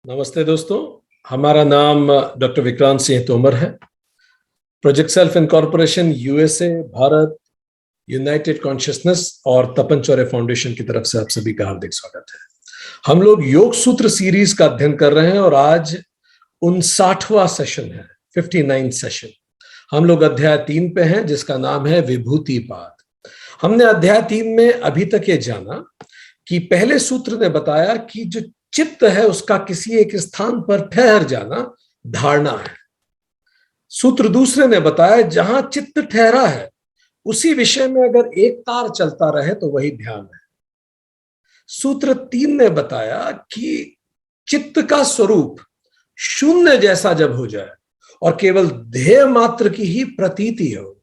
नमस्ते दोस्तों। हमारा नाम डॉक्टर विक्रांत सिंह तोमर है। Project self incorporation USA, Bharat, United consciousness और तपन चौरे फाउंडेशन की तरफ से आप सभी का हार्दिक स्वागत है। हम लोग योग सूत्र सीरीज का अध्ययन कर रहे हैं और आज 59वां सेशन है, 59 सेशन। हम लोग अध्याय 3 पे हैं जिसका नाम है विभूतिपाद। हमने अध्याय 3 में अभी तक ये जाना कि पहले सूत्र ने बताया कि जो चित्त है उसका किसी एक स्थान पर ठहर जाना धारणा है। सूत्र दूसरे ने बताया जहां चित्त ठहरा है उसी विषय में अगर एक तार चलता रहे तो वही ध्यान है। सूत्र 3 ने बताया कि चित्त का स्वरूप शून्य जैसा जब हो जाए और केवल ध्येय मात्र की ही प्रतीति हो,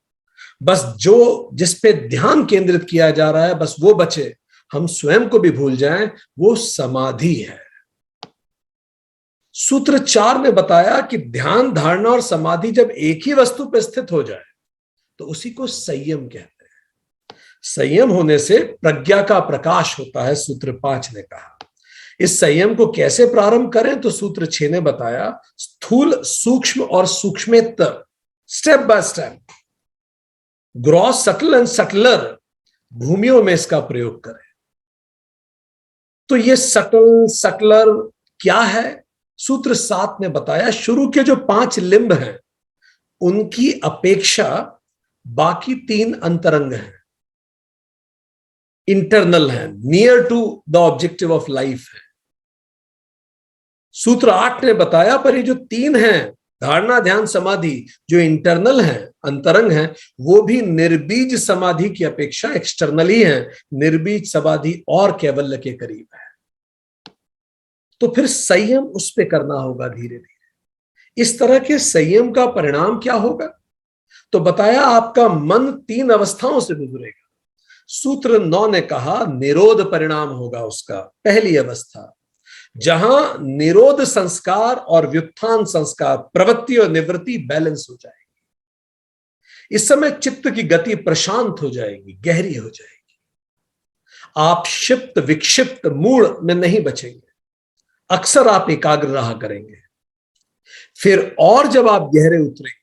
बस जो जिस पे ध्यान केंद्रित किया जा रहा है बस वो बचे, हम स्वयं को भी भूल जाएं, वो समाधि है। सूत्र 4 ने बताया कि ध्यान, धारणा और समाधि जब एक ही वस्तु पर स्थित हो जाए तो उसी को संयम कहते हैं। संयम होने से प्रज्ञा का प्रकाश होता है, सूत्र 5 ने कहा। इस संयम को कैसे प्रारंभ करें तो सूत्र 6 ने बताया स्थूल, सूक्ष्म और सूक्ष्मेतर, step by step, gross, subtle and subtler भूमियों में इसका प्रयोग करें। तो ये सटल, सटलर क्या है? सूत्र 7 ने बताया शुरू के जो 5 लिंब हैं उनकी अपेक्षा बाकी 3 अंतरंग हैं, इंटरनल हैं, near to the objective of life है। सूत्र 8 ने बताया पर ये जो 3 हैं, धारणा, ध्यान, समाधि, जो इंटरनल हैं, अंतरंग हैं, वो भी निर्बीज समाधि की अपेक्षा एक्सटर्नली हैं। निर्बीज समाधि और कैवल्य के करीब है। तो फिर संयम उस पे करना होगा धीरे धीरे। इस तरह के संयम का परिणाम क्या होगा? तो बताया आपका मन 3 अवस्थाओं से गुजरेगा। सूत्र 9 ने कहा निरोध परिणाम होगा उसका। पहली अवस्था जहां निरोध संस्कार और व्युत्थान संस्कार, प्रवृत्ति और निवृत्ति बैलेंस हो जाएगी। इस समय चित्त की गति प्रशांत हो जाएगी, गहरी हो जाएगी। आप क्षिप्त, विक्षिप्त मूड में नहीं बचेंगे, अक्सर आप एकाग्र रहा करेंगे। फिर और जब आप गहरे उतरेंगे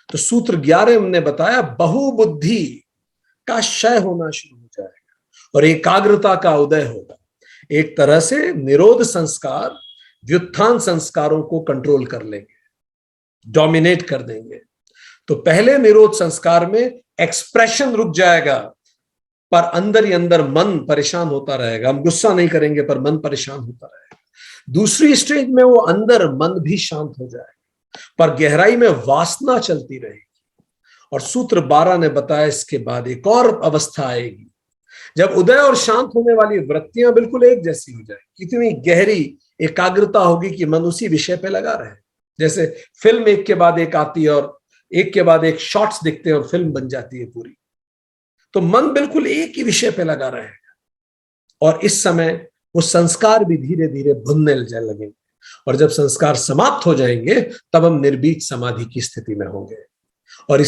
तो सूत्र 11 ने बताया बहुबुद्धि का क्षय होना शुरू हो जाएगा और एकाग्रता का उदय होगा। एक तरह से निरोध संस्कार व्युत्थान संस्कारों को कंट्रोल कर लेंगे, डोमिनेट कर देंगे। तो पहले निरोध संस्कार में एक्सप्रेशन रुक जाएगा पर अंदर ही अंदर मन परेशान होता रहेगा। हम गुस्सा नहीं करेंगे पर मन परेशान होता रहेगा। दूसरी स्टेज में वो अंदर मन भी शांत हो जाएगा पर गहराई में वासना चलती रहेगी। और सूत्र 12 ने बताया इसके बाद एक और अवस्था आएगी जब उदय और शांत होने वाली वृत्तियां बिल्कुल एक जैसी हो जाएगी। इतनी गहरी एकाग्रता होगी कि मन उसी विषय पे लगा रहे। जैसे फिल्म एक के बाद एक आती है और एक के बाद एक शॉट्स दिखते हैं और फिल्म बन जाती है पूरी। तो मन बिल्कुल एक ही विषय पे लगा रहेगा और इस समय वो संस्कार भी धीरे धीरे भुनने लगेंगे और जब संस्कार समाप्त हो जाएंगे तब हम निर्बीज समाधि की स्थिति में होंगे। और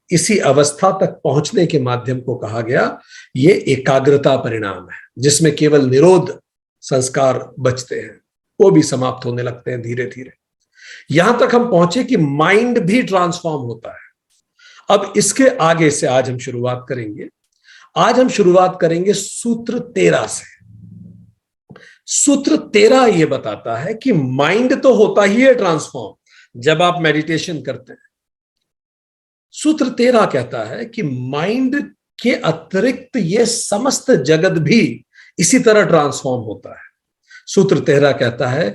इसी अवस्था तक पहुंचने के माध्यम को कहा गया ये एकाग्रता परिणाम है, जिसमें केवल निरोध संस्कार बचते हैं, वो भी समाप्त होने लगते हैं धीरे धीरे। यहां तक हम पहुंचे कि माइंड भी ट्रांसफॉर्म होता है। अब इसके आगे से आज हम शुरुआत करेंगे सूत्र 13 से। सूत्र 13 ये बताता है कि माइंड तो होता ही है ट्रांसफॉर्म जब आप मेडिटेशन करते हैं। सूत्र 13 कहता है कि माइंड के अतिरिक्त ये समस्त जगत भी इसी तरह ट्रांसफॉर्म होता है। सूत्र 13 कहता है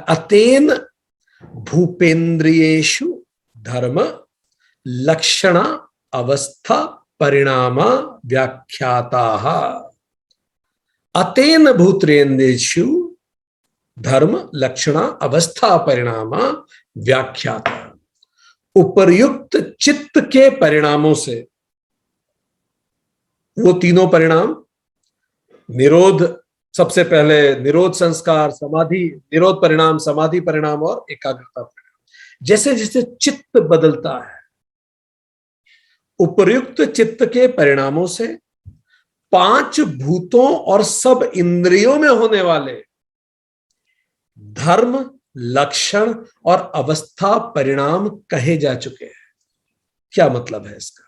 अतेन भूपेन्द्रियेषु धर्म लक्षणा अवस्था परिणामा व्याख्याताः। अतेन भूतेन्द्रियेषु धर्म लक्षणा अवस्था परिणामा व्याख्याता। उपर्युक्त चित्त के परिणामों से, वो तीनों परिणाम, निरोध, सबसे पहले निरोध संस्कार, समाधि, निरोध परिणाम, समाधि परिणाम और एकाग्रता परिणाम, जैसे जैसे चित्त बदलता है उपर्युक्त चित्त के परिणामों से पांच भूतों और सब इंद्रियों में होने वाले धर्म, लक्षण और अवस्था परिणाम कहे जा चुके हैं। क्या मतलब है इसका?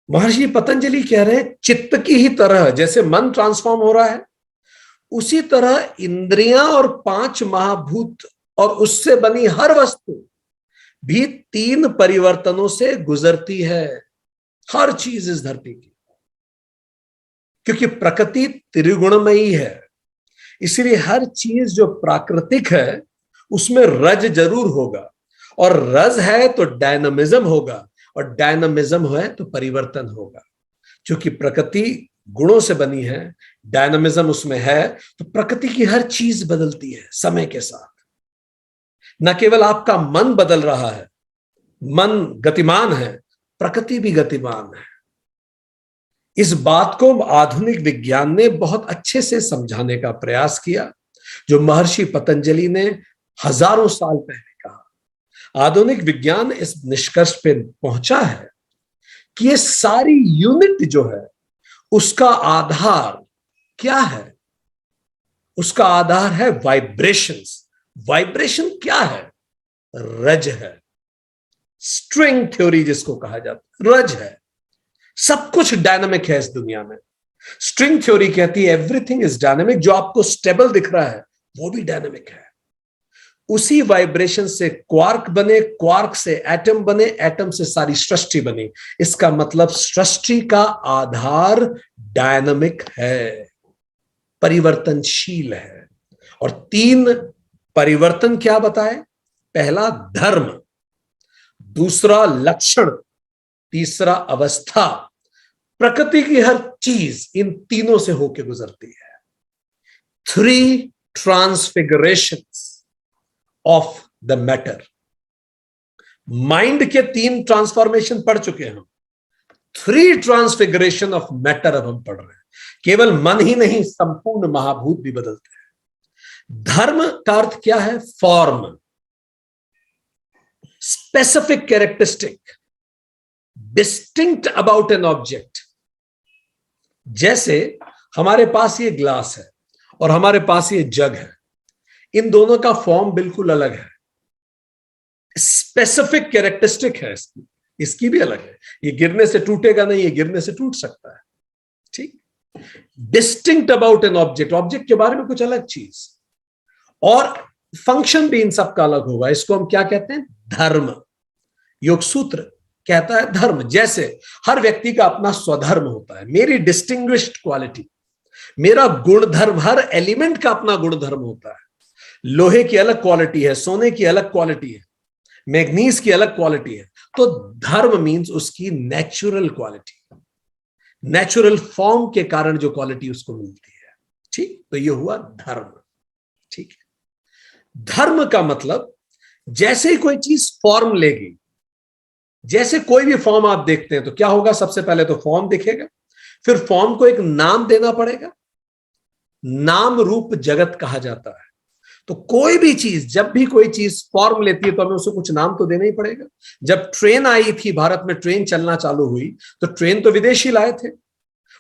महर्षि पतंजलि कह रहे हैं चित्त की ही तरह जैसे मन ट्रांसफॉर्म हो रहा है, उसी तरह इंद्रियां और पांच महाभूत और उससे बनी हर वस्तु भी तीन परिवर्तनों से गुजरती है। हर चीज इस धरती की, क्योंकि प्रकृति त्रिगुणमयी है, इसलिए हर चीज जो प्राकृतिक है उसमें रज जरूर होगा, और रज है तो डायनामिज्म होगा, और डायनामिज्म है तो परिवर्तन होगा। क्योंकि प्रकृति गुणों से बनी है, डायनामिज्म उसमें है, तो प्रकृति की हर चीज बदलती है समय के साथ। न केवल आपका मन बदल रहा है, मन गतिमान है, प्रकृति भी गतिमान है। इस बात को आधुनिक विज्ञान ने बहुत अच्छे से समझाने का प्रयास किया, जो महर्षि पतंजलि ने हजारों साल पहले कहा। आधुनिक विज्ञान इस निष्कर्ष पे पहुंचा है कि ये सारी यूनिट जो है उसका आधार क्या है? उसका आधार है वाइब्रेशंस। वाइब्रेशन क्या है? रज है। स्ट्रिंग थ्योरी जिसको कहा जाता है, रज है। सब कुछ डायनामिक है इस दुनिया में। स्ट्रिंग थ्योरी कहती है एवरीथिंग इज डायनामिक। जो आपको स्टेबल दिख रहा है वो भी डायनामिक है। उसी वाइब्रेशन से क्वार्क बने, क्वार्क से एटम बने, एटम से सारी सृष्टि बनी। इसका मतलब सृष्टि का आधार डायनामिक है, परिवर्तनशील है। और तीन परिवर्तन क्या बताए? पहला धर्म, दूसरा लक्षण, तीसरा अवस्था। प्रकृति की हर चीज इन तीनों से होकर गुजरती है। 3 ट्रांसफिगरेशंस ऑफ द मैटर। माइंड के 3 ट्रांसफॉर्मेशन पढ़ चुके हैं हम। 3 ट्रांसफिगरेशन ऑफ मैटर अब हम पढ़ रहे हैं। केवल मन ही नहीं, संपूर्ण महाभूत भी बदलते हैं। धर्म का अर्थ क्या है? Form, specific characteristic, distinct about an object. जैसे हमारे पास ये ग्लास है और हमारे पास ये जग है, इन दोनों का फॉर्म बिल्कुल अलग है। स्पेसिफिक कैरेक्टरिस्टिक है इसकी, इसकी भी अलग है। ये गिरने से टूटेगा नहीं, ये गिरने से टूट सकता है। ठीक। Distinct about an object, object के बारे में कुछ अलग चीज, और फंक्शन भी इन सब का अलग होगा। इसको हम क्या कहते हैं? धर्म। योग सूत्र कहता है धर्म। जैसे हर व्यक्ति का अपना स्वधर्म होता है, मेरी डिस्टिंग्विश्ड क्वालिटी, मेरा गुण धर्म, हर एलिमेंट का अपना गुण धर्म होता है। लोहे की अलग क्वालिटी है, सोने की अलग क्वालिटी है, मैग्नीज की अलग क्वालिटी है। तो धर्म मीन्स उसकी नेचुरल क्वालिटी, नेचुरल फॉर्म के कारण जो क्वालिटी उसको मिलती है। ठीक, तो ये हुआ धर्म। ठीक है। धर्म का मतलब जैसे ही कोई चीज फॉर्म लेगी, जैसे कोई भी फॉर्म आप देखते हैं तो क्या होगा? सबसे पहले तो फॉर्म दिखेगा, फिर फॉर्म को एक नाम देना पड़ेगा। नाम रूप जगत कहा जाता है। तो कोई भी चीज, जब भी कोई चीज फॉर्म लेती है तो हमें उसे कुछ नाम तो देना ही पड़ेगा। जब ट्रेन आई थी, भारत में ट्रेन चलना चालू हुई, तो ट्रेन तो विदेशी लाए थे,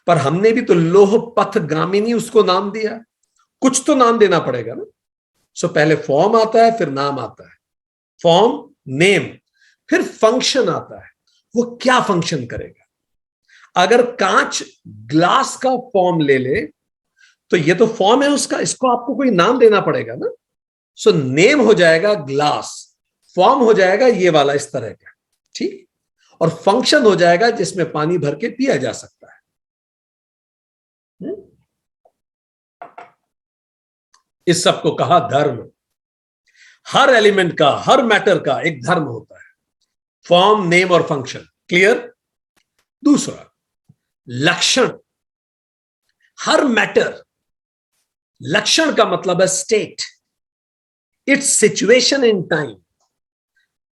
पर हमने भी तो लोह पथ गामिनी उसको नाम दिया। कुछ तो नाम देना पड़ेगा ना। सो पहले फॉर्म आता है, फिर नाम आता है। फॉर्म, नेम, फिर फंक्शन आता है। वो क्या फंक्शन करेगा? अगर कांच ग्लास का फॉर्म ले ले तो ये तो फॉर्म है उसका, इसको आपको कोई नाम देना पड़ेगा ना। सो नेम हो जाएगा ग्लास, फॉर्म हो जाएगा ये वाला इस तरह का। ठीक। और फंक्शन हो जाएगा जिसमें पानी भर के पिया जा सकता है। इस सब को कहा धर्म। हर एलिमेंट का, हर मैटर का एक धर्म होता है, फॉर्म, नेम और फंक्शन। क्लियर? दूसरा लक्षण। हर मैटर, लक्षण का मतलब है state, it's situation in time,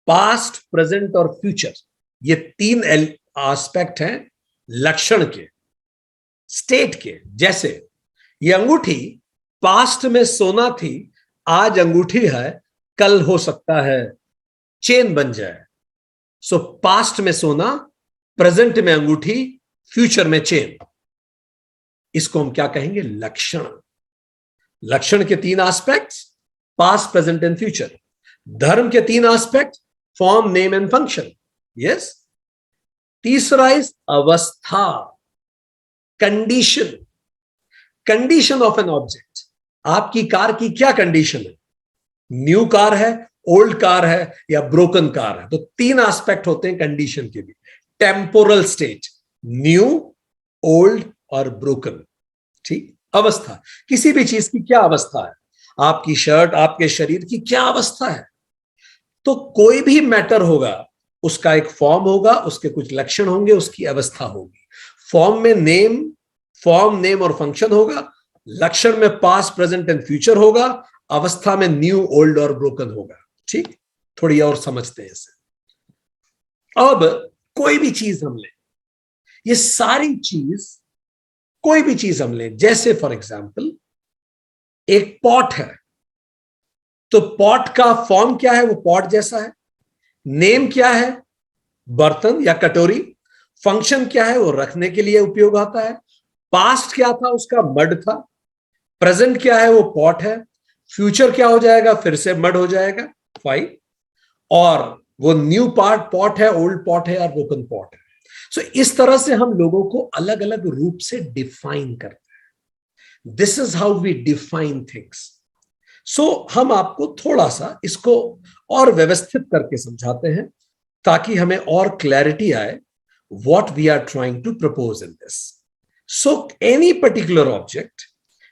past, present और फ्यूचर। ये 3 एस्पेक्ट हैं लक्षण के, स्टेट के। जैसे ये अंगूठी पास्ट में सोना थी, आज अंगूठी है, कल हो सकता है चेन बन जाए। सो पास्ट में सोना, प्रेजेंट में अंगूठी, फ्यूचर में चेन। इसको हम क्या कहेंगे? लक्षण। लक्षण के तीन aspect, past, present and future. धर्म के तीन aspect, form, name and function. Yes. तीसरा इज अवस्था, condition. Condition of an object. आपकी कार की क्या कंडीशन है? न्यू कार है, ओल्ड कार है, या ब्रोकन कार है? तो तीन एस्पेक्ट होते हैं कंडीशन के भी। टेम्पोरल स्टेट, न्यू, ओल्ड और ब्रोकन। ठीक। अवस्था, किसी भी चीज की क्या अवस्था है? आपकी शर्ट, आपके शरीर की क्या अवस्था है? तो कोई भी मैटर होगा, उसका एक फॉर्म होगा, उसके कुछ लक्षण होंगे, उसकी अवस्था होगी। फॉर्म में नेम, फॉर्म, नेम और फंक्शन होगा। लक्षण में पास्ट, प्रेजेंट एंड फ्यूचर होगा। अवस्था में न्यू, ओल्ड और ब्रोकन होगा। ठीक। थोड़ी और समझते हैं इसे। अब कोई भी चीज हम लें, ये सारी चीज, कोई भी चीज हम लें, जैसे फॉर एग्जाम्पल एक पॉट है, तो पॉट का फॉर्म क्या है? वो पॉट जैसा है। नेम क्या है? बर्तन या कटोरी। फंक्शन क्या है? वो रखने के लिए उपयोग आता है। पास्ट क्या था? उसका मड था। प्रेजेंट क्या है? वो पॉट है। फ्यूचर क्या हो जाएगा? फिर से मड हो जाएगा। फाइन। और वो न्यू पार्ट पॉट है, ओल्ड पॉट है, और ब्रोकन पॉट है। सो इस तरह से हम लोगों को अलग अलग रूप से डिफाइन करते हैं। This is how we define things. So हम आपको थोड़ा सा इसको और व्यवस्थित करके समझाते हैं, ताकि हमें और क्लैरिटी आए what we are trying to propose in this. So any particular object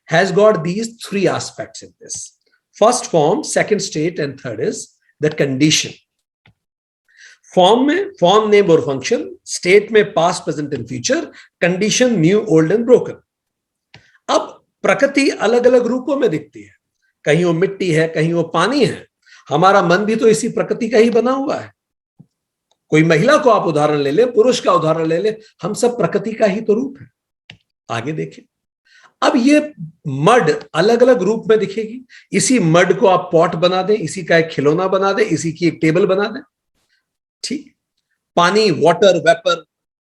has got these three aspects in this. First form, second state, and third is the condition. Form में form, name और function, state में past, present and future, condition new, old and broken. अब प्रकृति अलग अलग रूपों में दिखती है। कहीं वो मिट्टी है, कहीं वो पानी है। हमारा मन भी तो इसी प्रकृति का ही बना हुआ है। कोई महिला को आप उदाहरण ले ले, पुरुष का उदाहरण ले ले, हम सब प्रकृति का ही तो रूप है। आगे देखें। अब ये मड अलग अलग रूप में दिखेगी। इसी मड को आप पॉट बना दें, इसी का एक खिलौना बना दें, इसी की एक टेबल बना दें। ठीक। पानी, वाटर, वेपर,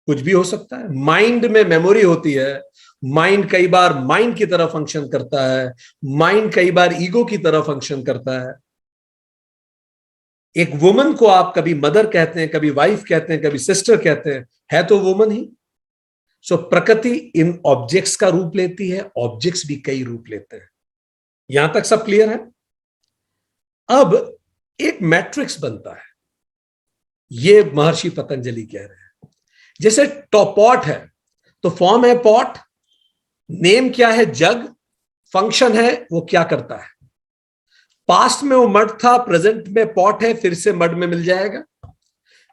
कुछ भी हो सकता है। माइंड में मेमोरी होती है। माइंड कई बार माइंड की तरह फंक्शन करता है, माइंड कई बार ईगो की तरह फंक्शन करता है। एक वुमन को आप कभी मदर कहते हैं, कभी वाइफ कहते हैं, कभी सिस्टर कहते हैं, है तो वुमन ही। सो प्रकृति इन ऑब्जेक्ट्स का रूप लेती है, ऑब्जेक्ट्स भी कई रूप लेते हैं। यहां तक सब क्लियर है? अब एक मैट्रिक्स बनता है, ये महर्षि पतंजलि कह रहे हैं। जैसे पॉट है, तो फॉर्म है पॉट, नेम क्या है? जग। फंक्शन है वो क्या करता है? पास्ट में वो मड था, प्रेजेंट में पॉट है, फिर से मड में मिल जाएगा।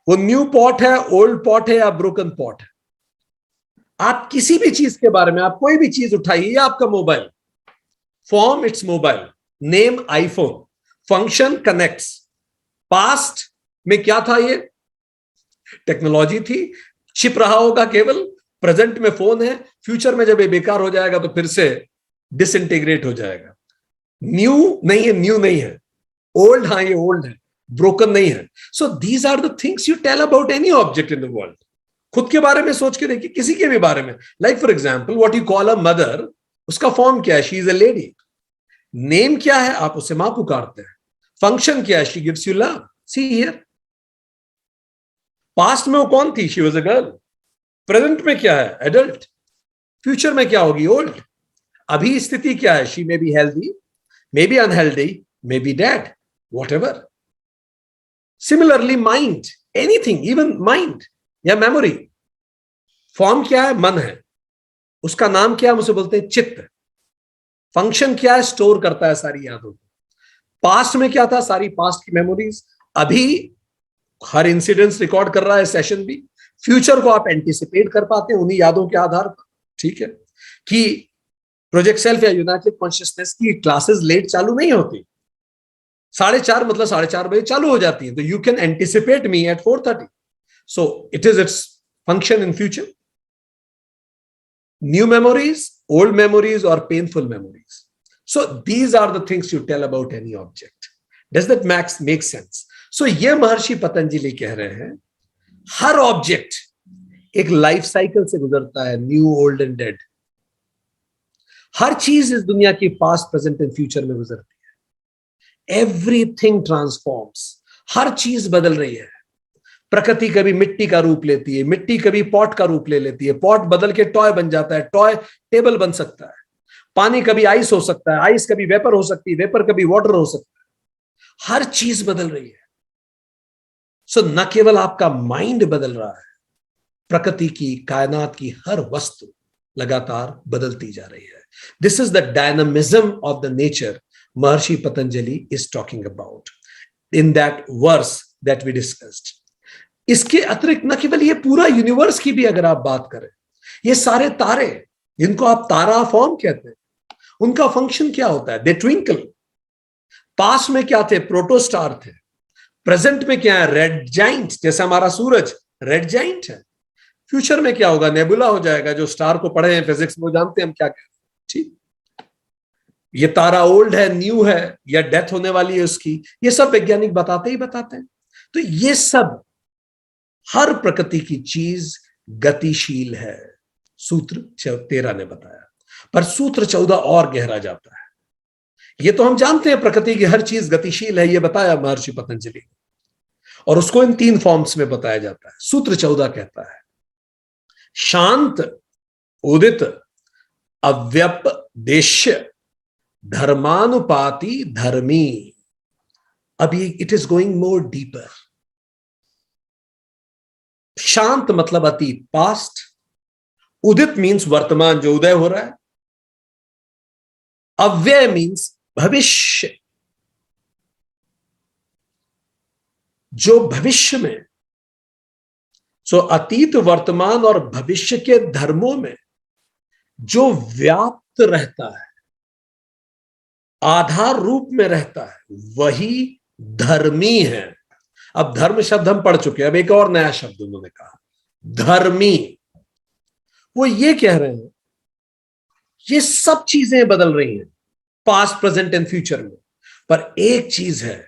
वो न्यू पॉट है, ओल्ड पॉट है, या ब्रोकन पॉट है। आप किसी भी चीज के बारे में, आप कोई भी चीज उठाइए, आपका mobile, form it's mobile, name iPhone, function connects. Past में क्या था? ये टेक्नोलॉजी थी, छिप रहा होगा केवल। प्रेजेंट में फोन है, फ्यूचर में जब ये बेकार हो जाएगा तो फिर से डिसइंटीग्रेट हो जाएगा। न्यू नहीं है, न्यू नहीं है। ओल्ड, हाँ ये ओल्ड है, ब्रोकन नहीं है। So these are the things you tell about any object in the world. खुद के बारे में सोच के देखिए, किसी के भी बारे में। Like for example, what you call a mother, उसका फॉर्म क्या है? She is a lady. Name क्या है? आप उसे मां पुकारते हैं। फंक्शन क्या है? She gives you love. See here. Past में वो कौन थी? She was a girl. Present में क्या है? एडल्ट। फ्यूचर में क्या होगी? ओल्ड। अभी स्थिति क्या है? She may be healthy, may be unhealthy, may be dead, whatever. Similarly mind, anything, even mind या मेमोरी। फॉर्म क्या है? मन है। उसका नाम क्या है? हम उसे बोलते हैं चित्त। फंक्शन क्या है? स्टोर करता है सारी यादों को। पास्ट में क्या था? सारी पास्ट की मेमोरीज। अभी हर इंसिडेंस रिकॉर्ड कर रहा है सेशन भी। फ्यूचर को आप एंटिसिपेट कर पाते हैं उन्हीं यादों के आधार पर। ठीक है कि प्रोजेक्ट सेल्फ या यूनाइटेड कॉन्शियसनेस की क्लासेस लेट चालू नहीं होती। 4:30 मतलब 4:30 बजे चालू हो जाती है, तो you can anticipate me at 4:30. So it is its function in future. New memories, old memories, or painful memories. So these are the things you tell about any object. Does that make sense? So ये महर्षि पतंजलि कह रहे हैं हर object एक life cycle से गुजरता है, new, old and dead. हर चीज इस दुनिया की पास्ट प्रेजेंट एंड फ्यूचर में गुजरती है। एवरीथिंग ट्रांसफॉर्म्स, हर चीज बदल रही है। प्रकृति कभी मिट्टी का रूप लेती है, मिट्टी कभी पॉट का रूप ले लेती है, पॉट बदल के टॉय बन जाता है, टॉय टेबल बन सकता है। पानी कभी आइस हो सकता है, आइस कभी वेपर हो सकती है, वेपर कभी वाटर हो सकता है। हर चीज बदल रही है। सो न केवल आपका माइंड बदल रहा है, प्रकृति की, कायनात की हर वस्तु लगातार बदलती जा रही है। This is the dynamism of the nature Maharshi Patanjali is talking about in that verse that we discussed. इसके अतिरिक्त न केवल ये पूरा यूनिवर्स की भी अगर आप बात करें, ये सारे तारे जिनको आप तारा फॉर्म कहते हैं, उनका फंक्शन क्या होता है? दे ट्विंकल। पास में क्या थे? प्रोटोस्टार थे। प्रेजेंट में क्या है? रेड जाइंट, जैसे हमारा सूरज रेड जाइंट है। फ्यूचर में क्या होगा? नेबुला हो जाएगा। जो स्टार को पढ़े हैं फिजिक्स में, जानते हैं हम क्या कहते हैं। ठीक, ये तारा ओल्ड है, न्यू है, या डेथ होने वाली है उसकी, ये सब वैज्ञानिक बताते ही बताते हैं। तो ये सब, हर प्रकृति की चीज गतिशील है, सूत्र 13 ने बताया। पर सूत्र 14 और गहरा जाता है। ये तो हम जानते हैं प्रकृति की हर चीज गतिशील है, ये बताया महर्षि पतंजलि, और उसको इन 3 फॉर्म्स में बताया जाता है। सूत्र 14 कहता है शांत, उदित, अव्यपदेश्य, धर्मानुपाति धर्मी। अभी it is going more deeper. शांत मतलब अतीत, पास्ट। उदित मीन्स वर्तमान, जो उदय हो रहा है। अव्यय मीन्स भविष्य, जो भविष्य में। सो अतीत, वर्तमान और भविष्य के धर्मों में जो व्याप्त रहता है, आधार रूप में रहता है, वही धर्मी है। अब धर्म शब्द हम पढ़ चुके हैं, अब एक और नया शब्द उन्होंने कहा, धर्मी। वो ये कह रहे हैं ये सब चीजें बदल रही हैं, पास्ट, प्रेजेंट एंड फ्यूचर में, पर एक चीज है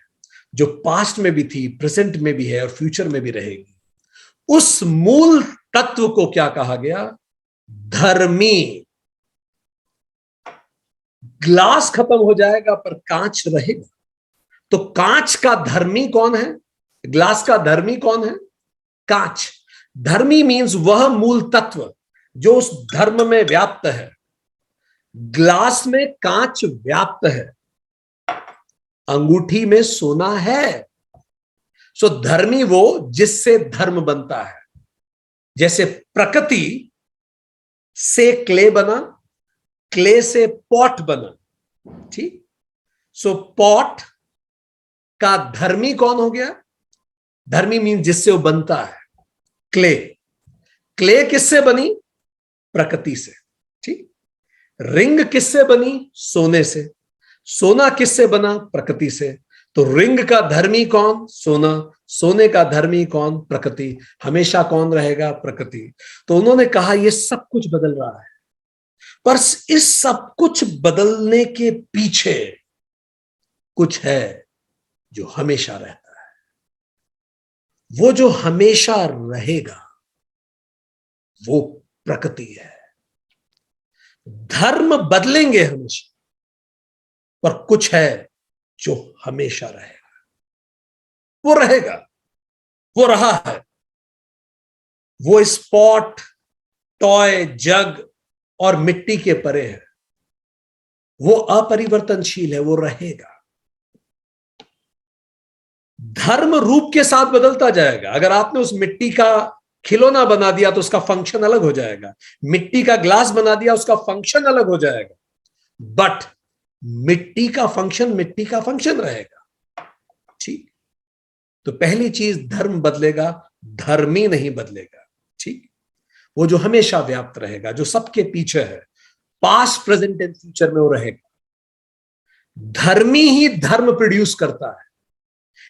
जो पास्ट में भी थी, प्रेजेंट में भी है और फ्यूचर में भी रहेगी। उस मूल तत्व को क्या कहा गया? धर्मी। ग्लास खत्म हो जाएगा पर कांच रहेगा। तो कांच का धर्मी कौन है? ग्लास का धर्मी कौन है? कांच। धर्मी मीन्स वह मूल तत्व जो उस धर्म में व्याप्त है। ग्लास में कांच व्याप्त है, अंगूठी में सोना है। सो धर्मी वो जिससे धर्म बनता है। जैसे प्रकृति से क्ले बना, क्ले से पॉट बना। ठीक, सो पॉट का धर्मी कौन हो गया? धर्मी मीन जिससे वो बनता है, क्ले। क्ले किससे बनी? प्रकृति से। ठीक, रिंग किससे बनी? सोने से। सोना किससे बना? प्रकृति से। तो रिंग का धर्मी कौन? सोना। सोने का धर्मी कौन? प्रकृति। हमेशा कौन रहेगा? प्रकृति। तो उन्होंने कहा यह सब कुछ बदल रहा है, पर इस सब कुछ बदलने के पीछे कुछ है जो हमेशा रहता है। वो जो हमेशा रहेगा वो प्रकृति है। धर्म बदलेंगे हमेशा, पर कुछ है जो हमेशा रहेगा। वो रहेगा, वो रहा है। वो स्पॉट, टॉय, जग और मिट्टी के परे है। वो अपरिवर्तनशील है, वो रहेगा। धर्म रूप के साथ बदलता जाएगा। अगर आपने उस मिट्टी का खिलौना बना दिया तो उसका फंक्शन अलग हो जाएगा। मिट्टी का ग्लास बना दिया, उसका फंक्शन अलग हो जाएगा। बट मिट्टी का फंक्शन रहेगा। ठीक, तो पहली चीज, धर्म बदलेगा, धर्मी नहीं बदलेगा। ठीक, वो जो हमेशा व्याप्त रहेगा, जो सबके पीछे है, पास्ट, प्रेजेंट एंड फ्यूचर में वो रहेगा। धर्मी ही धर्म प्रोड्यूस करता है,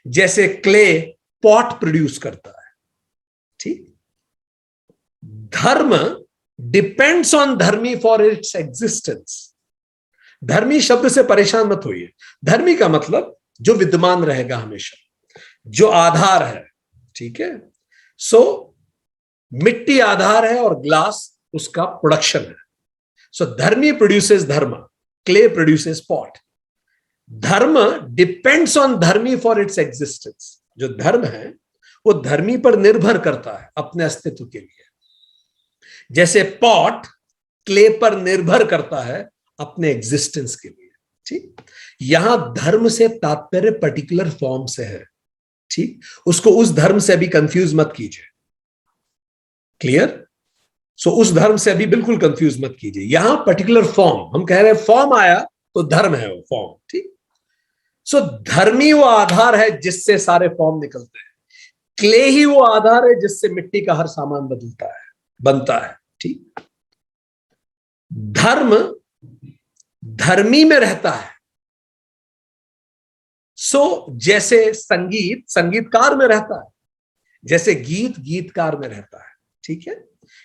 जैसे क्ले पॉट प्रोड्यूस करता है। ठीक, धर्म डिपेंड्स ऑन धर्मी फॉर इट्स एग्जिस्टेंस। धर्मी शब्द से परेशान मत होइए। धर्मी का मतलब जो विद्यमान रहेगा हमेशा, जो आधार है। ठीक है, सो मिट्टी आधार है और ग्लास उसका प्रोडक्शन है। सो धर्मी प्रोड्यूसेस धर्म, क्ले प्रोड्यूसेस पॉट. धर्म डिपेंड्स ऑन धर्मी फॉर इट्स एग्जिस्टेंस. जो धर्म है वो धर्मी पर निर्भर करता है अपने अस्तित्व के लिए. जैसे पॉट क्ले पर निर्भर करता है अपने एग्जिस्टेंस के लिए. ठीक, यहां धर्म से तात्पर्य पर्टिकुलर फॉर्म से है. ठीक, उसको उस धर्म से अभी कंफ्यूज मत कीजिए. क्लियर? सो उस धर्म से अभी बिल्कुल कंफ्यूज मत कीजिए. यहां पर्टिकुलर फॉर्म, हम कह रहे हैं फॉर्म आया तो धर्म है वो फॉर्म. ठीक, सो धर्मी वो आधार है जिससे सारे फॉर्म निकलते हैं. क्ले ही वो आधार है जिससे मिट्टी का हर सामान बनता है. ठीक, धर्म धर्मी में रहता है. सो जैसे संगीत संगीतकार में रहता है, जैसे गीत गीतकार में रहता है. ठीक है,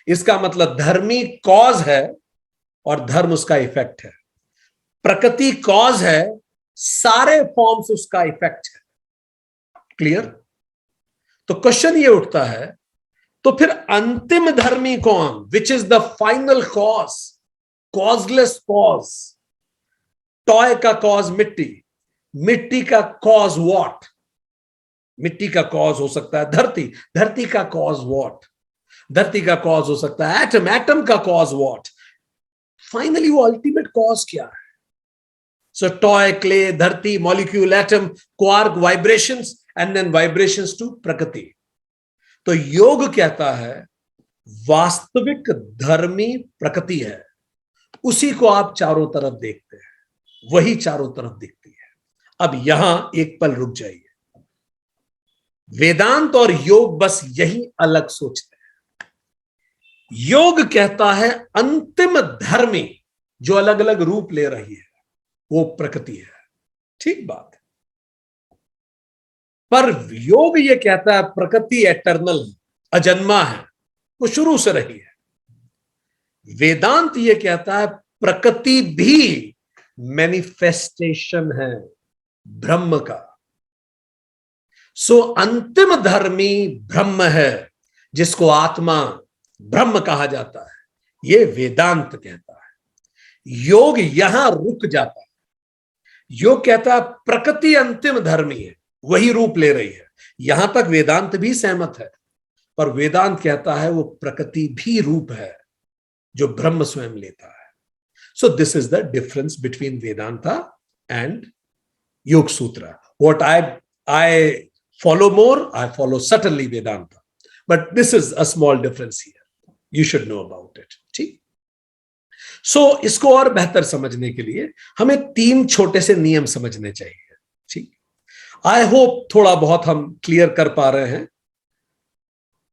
इसका मतलब धर्मी कॉज है और धर्म उसका इफेक्ट है. प्रकृति कॉज है, सारे फॉर्म्स उसका इफेक्ट है. क्लियर? तो क्वेश्चन ये उठता है, तो फिर अंतिम धर्मी कौन? Which is the final cause, causeless cause. Toy का कॉज मिट्टी, मिट्टी का कॉज वॉट? मिट्टी का कॉज हो सकता है धरती, धरती का कॉज वॉट? धरती का कॉज हो सकता है एटम, एटम का कॉज वॉट? फाइनली वो अल्टीमेट कॉज क्या है? सो टॉय, क्ले, धरती, molecule, atom, quark, vibrations and then vibrations to प्रकृति. तो योग कहता है वास्तविक धर्मी प्रकृति है, उसी को आप चारों तरफ देखते हैं, वही चारों तरफ दिखती है. अब यहां एक पल रुक जाइए. वेदांत और योग बस यही अलग सोचते हैं. योग कहता है अंतिम धर्मी जो अलग अलग रूप ले रही है वो प्रकृति है. ठीक बात है. पर योग ये कहता है प्रकृति एटर्नल है, अजन्मा है, वो शुरू से रही है. वेदांत ये कहता है प्रकृति भी मैनिफेस्टेशन है ब्रह्म का. सो अंतिम धर्मी ब्रह्म है, जिसको आत्मा ब्रह्म कहा जाता है. ये वेदांत कहता है. योग यहां रुक जाता है. योग कहता है प्रकृति अंतिम धर्मी है, वही रूप ले रही है. यहां तक वेदांत भी सहमत है, पर वेदांत कहता है वो प्रकृति भी रूप है जो ब्रह्म स्वयं लेता है. सो this is the difference between Vedanta and योग सूत्र. What I follow more, I follow certainly Vedanta, but this is a small difference here. You should know about it. ठीक. So इसको और बेहतर समझने के लिए हमें 3 छोटे से नियम समझने चाहिए. ठीक. I hope थोड़ा बहुत हम क्लियर कर पा रहे हैं.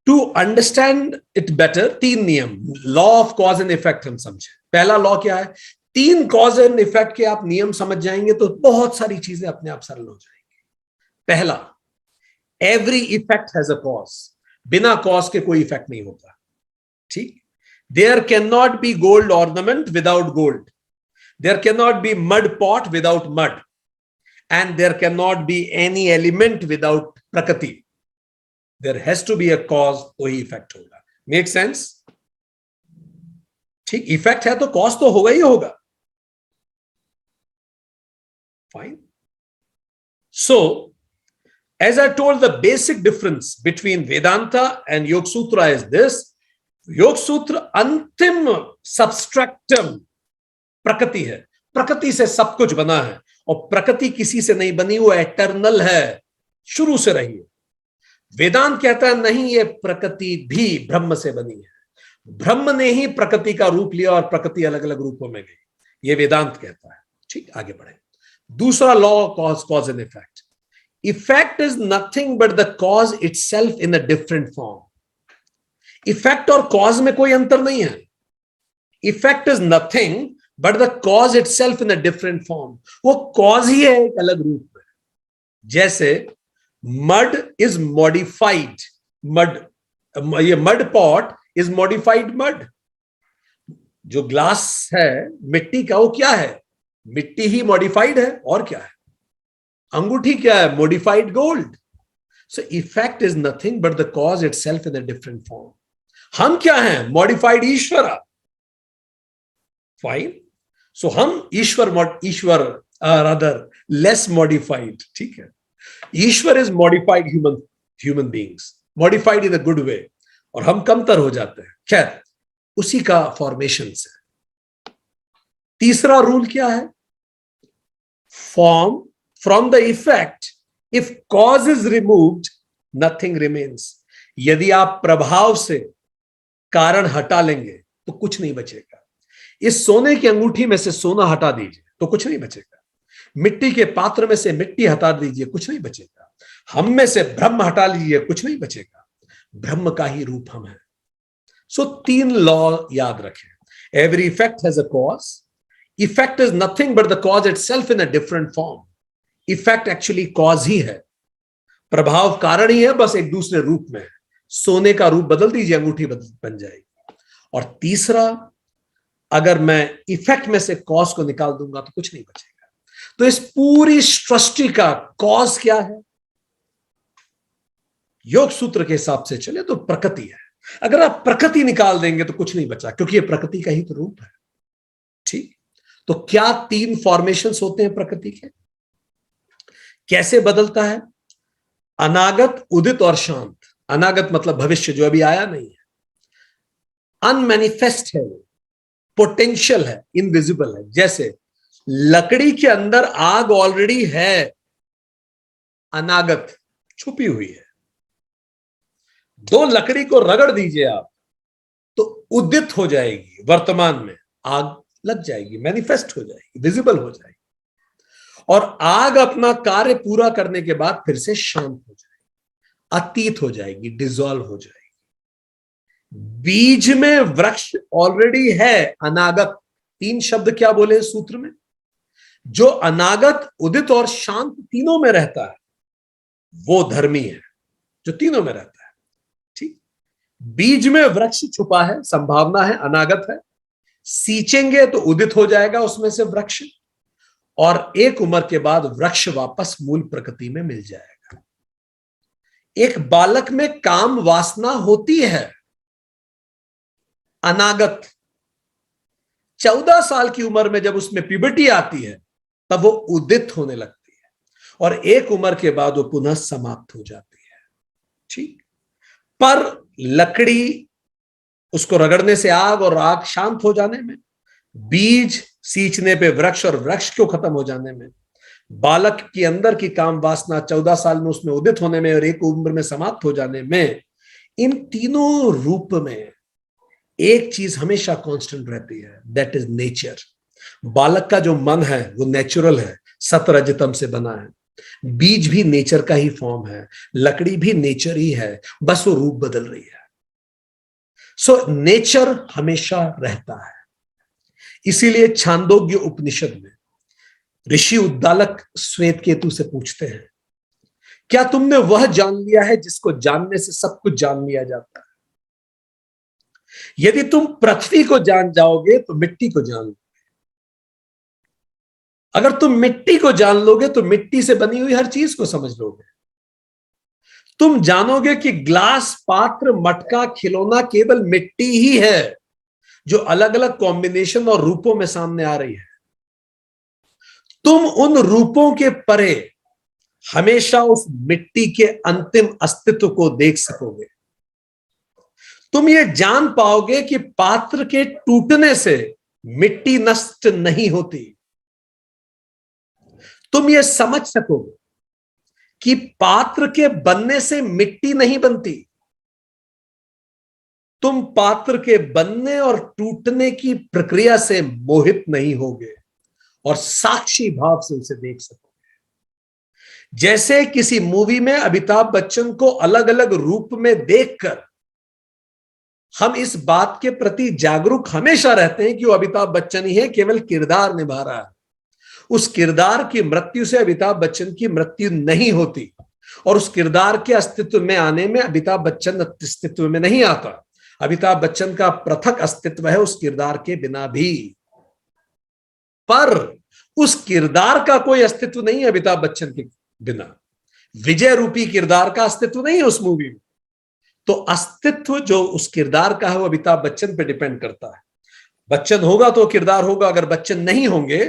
To understand it better, 3 नियम, law of cause and effect हम समझे. पहला लॉ क्या है? 3 कॉज एंड इफेक्ट के आप नियम समझ जाएंगे तो बहुत सारी चीजें अपने आप सरल हो जाएंगी. पहला, every effect has a cause. बिना कॉज के कोई इफेक्ट नहीं होता. ठीक. There can not be gold ornament without gold. There can not be mud pot without mud. And there can not be any element without prakriti. There has to be a cause, तो ही effect होगा. Make sense? ठीक. Effect है तो cause तो होगा ही होगा. Fine. So as I told, the basic difference between Vedanta and Yoga Sutra is this. Yoga Sutra अंतिम substractum प्रकृति है. प्रकृति से सब कुछ बना है और प्रकृति किसी से नहीं बनी, वो एटर्नल है, शुरू से रही है. वेदांत कहता है नहीं, ये प्रकृति भी ब्रह्म से बनी है. ब्रह्म ने ही प्रकृति का रूप लिया और प्रकृति अलग अलग रूपों में गई. ये वेदांत कहता है. ठीक. आगे बढ़े. दूसरा law, cause and effect. Effect is nothing but the cause itself in a different form. Effect और cause में कोई अंतर नहीं है. Effect is nothing but the cause itself in a different form. वो cause ही है एक अलग रूप में. जैसे mud is modified mud, ये mud pot is modified mud. जो ग्लास है मिट्टी का, वो क्या है? मिट्टी ही मॉडिफाइड है. और क्या है? अंगूठी क्या है? Modified gold. So effect is nothing but the cause itself in a different form. हम क्या हैं? मॉडिफाइड ईश्वरा. फाइन। सो हम ईश्वर रादर लेस मॉडिफाइड, ठीक है। Ishwar is modified human beings, modified in a good way, और हम कमतर हो जाते हैं। खैर, उसी का फॉर्मेशन है। तीसरा रूल क्या है? Form from the effect, if cause is removed nothing remains. यदि आप प्रभाव से कारण हटा लेंगे तो कुछ नहीं बचेगा। इस सोने की अंगूठी में से सोना हटा दीजिए तो कुछ नहीं बचेगा। मिट्टी के पात्र में से मिट्टी हटा दीजिए, कुछ नहीं बचेगा। हम में से ब्रह्म हटा लीजिए, कुछ नहीं बचेगा। ब्रह्म का ही रूप हम है। सो 3 लॉ याद रखें। Every effect has a cause. Effect is nothing but the cause itself in a different form. Effect actually cause ही है, प्रभाव कारण ही है, बस एक दूसरे रूप में है। सोने का रूप बदल दीजिए, अंगूठी बन जाएगी। और तीसरा, अगर मैं इफेक्ट में से कॉज को निकाल दूंगा तो कुछ नहीं बचेगा। तो इस पूरी सृष्टि का कॉज क्या है? योग सूत्र के हिसाब से चले तो प्रकृति है। अगर आप प्रकृति निकाल देंगे तो कुछ नहीं बचा, क्योंकि ये प्रकृति का ही तो रूप है। ठीक, तो क्या 3 फॉर्मेशंस होते हैं प्रकृति के? कैसे बदलता है? अनागत, उदित और शांत। अनागत मतलब भविष्य, जो अभी आया नहीं है। अनमैनिफेस्ट है, पोटेंशियल है, इनविजिबल है। जैसे लकड़ी के अंदर आग ऑलरेडी है, अनागत छुपी हुई है। 2 लकड़ी को रगड़ दीजिए आप तो उदित हो जाएगी, वर्तमान में आग लग जाएगी, मैनिफेस्ट हो जाएगी, विजिबल हो जाएगी। और आग अपना कार्य पूरा करने के बाद फिर से शांत हो जाएगी, अतीत हो जाएगी, डिसॉल्व हो जाएगी। बीज में वृक्ष ऑलरेडी है, अनागत। 3 शब्द क्या बोले सूत्र में? जो अनागत, उदित और शांत तीनों में रहता है वो धर्मी है, जो तीनों में रहता है। ठीक, बीज में वृक्ष छुपा है, संभावना है, अनागत है। सींचेंगे तो उदित हो जाएगा उसमें से वृक्ष, और एक उम्र के बाद वृक्ष वापस मूल प्रकृति में मिल जाएगा। एक बालक में काम वासना होती है, अनागत। 14 साल की उम्र में जब उसमें प्यूबर्टी आती है तब वो उदित होने लगती है, और एक उम्र के बाद वो पुनः समाप्त हो जाती है। ठीक, पर लकड़ी, उसको रगड़ने से आग, और आग शांत हो जाने में, बीज सींचने पे वृक्ष, और वृक्ष को खत्म हो जाने में, बालक के अंदर की काम वासना 14 साल में उसमें उदित होने में और एक उम्र में समाप्त हो जाने में, इन तीनों रूप में एक चीज हमेशा कांस्टेंट रहती है, दैट इज नेचर। बालक का जो मन है वो नेचुरल है, सतरजतम से बना है। बीज भी नेचर का ही फॉर्म है, लकड़ी भी नेचर ही है, बस वो रूप बदल रही है। सो नेचर हमेशा रहता है। इसीलिए छांदोग्य उपनिषद में ऋषि उद्दालक श्वेत केतु से पूछते हैं, क्या तुमने वह जान लिया है जिसको जानने से सब कुछ जान लिया जाता है? यदि तुम पृथ्वी को जान जाओगे तो मिट्टी को जान लोगे। अगर तुम मिट्टी को जान लोगे तो मिट्टी से बनी हुई हर चीज को समझ लोगे। तुम जानोगे कि ग्लास, पात्र, मटका, खिलौना केवल मिट्टी ही है, जो अलग अलग कॉम्बिनेशन और रूपों में सामने आ रही है। तुम उन रूपों के परे हमेशा उस मिट्टी के अंतिम अस्तित्व को देख सकोगे। तुम ये जान पाओगे कि पात्र के टूटने से मिट्टी नष्ट नहीं होती। तुम ये समझ सकोगे कि पात्र के बनने से मिट्टी नहीं बनती। तुम पात्र के बनने और टूटने की प्रक्रिया से मोहित नहीं होगे और साक्षी भाव से उसे देख सकोगे। जैसे किसी मूवी में अमिताभ बच्चन को अलग अलग रूप में देखकर हम इस बात के प्रति जागरूक हमेशा रहते हैं कि वो अमिताभ बच्चन ही है, केवल किरदार निभा रहा है। उस किरदार की मृत्यु से अमिताभ बच्चन की मृत्यु नहीं होती, और उस किरदार के अस्तित्व में आने में अमिताभ बच्चन अस्तित्व में नहीं आता। अमिताभ बच्चन का पृथक अस्तित्व है उस किरदार के बिना भी, पर उस किरदार का कोई अस्तित्व नहीं है अमिताभ बच्चन के बिना। विजय रूपी किरदार का अस्तित्व नहीं है उस मूवी में। तो अस्तित्व जो उस किरदार का है वो अमिताभ बच्चन पे डिपेंड करता है। बच्चन होगा तो किरदार होगा, अगर बच्चन नहीं होंगे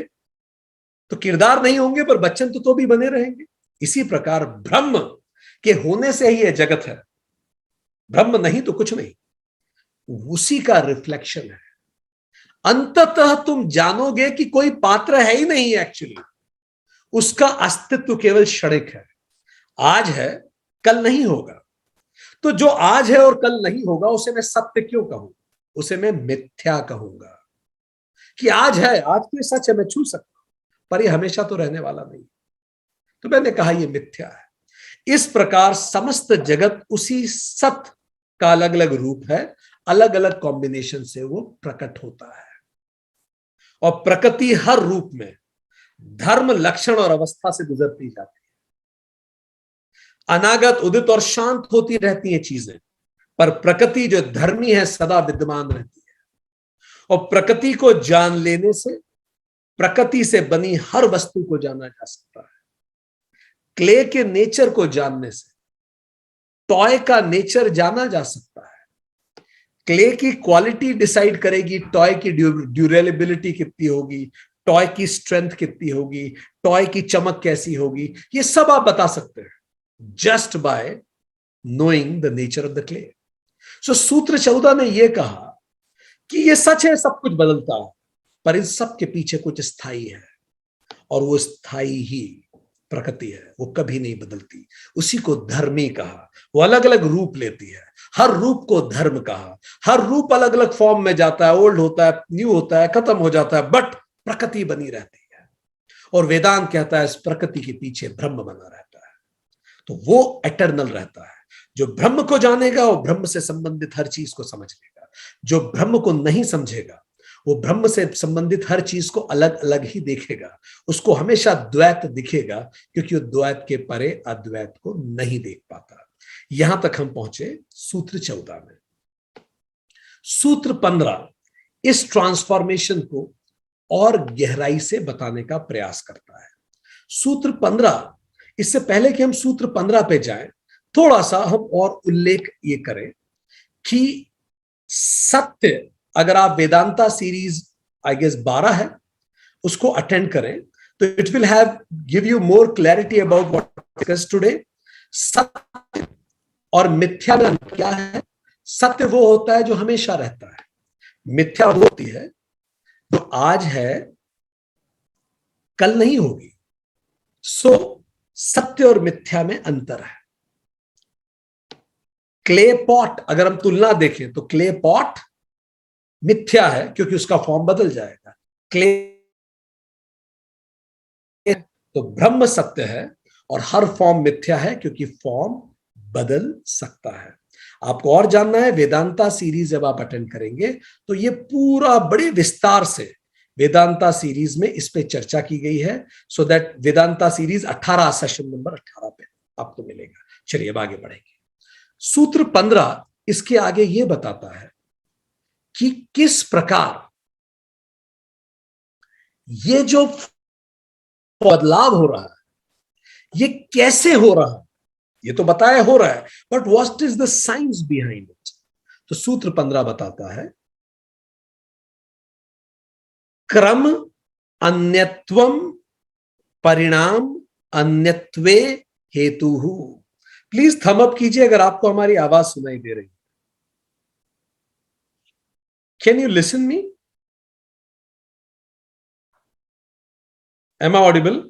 तो किरदार नहीं होंगे, पर बच्चन तो भी बने रहेंगे। इसी प्रकार ब्रह्म के होने से ही यह जगत है, ब्रह्म नहीं तो कुछ नहीं, उसी का रिफ्लेक्शन है। अंततः तुम जानोगे कि कोई पात्र है ही नहीं एक्चुअली, उसका अस्तित्व केवल क्षणिक है। आज है, कल नहीं होगा। तो जो आज है और कल नहीं होगा, उसे मैं सत्य क्यों कहूं? उसे मैं मिथ्या कहूंगा। कि आज है, आज तो सच है, मैं छू सकता हूं, पर ये हमेशा तो रहने वाला नहीं। तो मैंने कहा ये मिथ्या है। इस प्रकार समस्त जगत उसी सत्य का अलग अलग रूप है, अलग अलग कॉम्बिनेशन से वो प्रकट होता है। और प्रकृति हर रूप में धर्म, लक्षण और अवस्था से गुजरती जाती है। अनागत, उदित और शांत होती रहती हैं चीजें, पर प्रकृति जो धर्मी है सदा विद्यमान रहती है। और प्रकृति को जान लेने से प्रकृति से बनी हर वस्तु को जाना जा सकता है। क्ले के नेचर को जानने से टॉय का नेचर जाना जा सकता है। क्ले की क्वालिटी डिसाइड करेगी टॉय की ड्यूरेबिलिटी कितनी होगी, टॉय की स्ट्रेंथ कितनी होगी, टॉय की चमक कैसी होगी, ये सब आप बता सकते हैं just by knowing the nature of the clay. So सूत्र 14 ने यह कहा कि यह सच है, सब कुछ बदलता है, पर इन सब के पीछे कुछ स्थायी है, और वो स्थायी ही प्रकृति है, वो कभी नहीं बदलती। उसी को धर्मी कहा। वो अलग अलग रूप लेती है, हर रूप को धर्म कहा। हर रूप अलग अलग फॉर्म में जाता है, ओल्ड होता है, न्यू होता है, खत्म हो जाता है, बट प्रकृति बनी रहती है। और वेदांत कहता है इस प्रकृति के पीछे ब्रह्म बना रहता है, तो वो एटर्नल रहता है। जो ब्रह्म को जानेगा वो ब्रह्म से संबंधित हर चीज को समझ लेगा। जो ब्रह्म को नहीं समझेगा वो ब्रह्म से संबंधित हर चीज को अलग अलग ही देखेगा, उसको हमेशा द्वैत दिखेगा, क्योंकि वो द्वैत के परे अद्वैत को नहीं देख पाता। यहां तक हम पहुंचे सूत्र 14 में। सूत्र 15 इस ट्रांसफॉर्मेशन को और गहराई से बताने का प्रयास करता है। सूत्र 15, इससे पहले कि हम सूत्र 15 पे जाएं, थोड़ा सा हम और उल्लेख ये करें कि सत्य, अगर आप वेदांता सीरीज आई गेस 12 है उसको अटेंड करें तो it will have give you more clarity about what discuss today. सत्य और मिथ्या में क्या है? सत्य वो होता है जो हमेशा रहता है, मिथ्या वो होती है जो आज है कल नहीं होगी। सो सत्य और मिथ्या में अंतर है। क्ले पॉट, अगर हम तुलना देखें तो क्ले पॉट मिथ्या है क्योंकि उसका फॉर्म बदल जाएगा। क्ले तो ब्रह्म सत्य है और हर फॉर्म मिथ्या है क्योंकि फॉर्म बदल सकता है। आपको और जानना है, वेदांता सीरीज जब आप अटेंड करेंगे तो ये पूरा बड़े विस्तार से वेदांता सीरीज में इस पे चर्चा की गई है। So that Vedanta series 18 session number 18 पे आपको मिलेगा। चलिए अब आगे बढ़ेंगे। सूत्र 15 इसके आगे ये बताता है कि किस प्रकार ये जो बदलाव हो रहा है ये कैसे हो रहा है, ये तो बताया हो रहा है, but what is the science behind it. तो सूत्र 15 बताता है क्रम अन्यत्वम परिणाम अन्यत्वे हेतु। प्लीज थम अप कीजिए अगर आपको हमारी आवाज सुनाई दे रही। Can you listen me? Am I audible?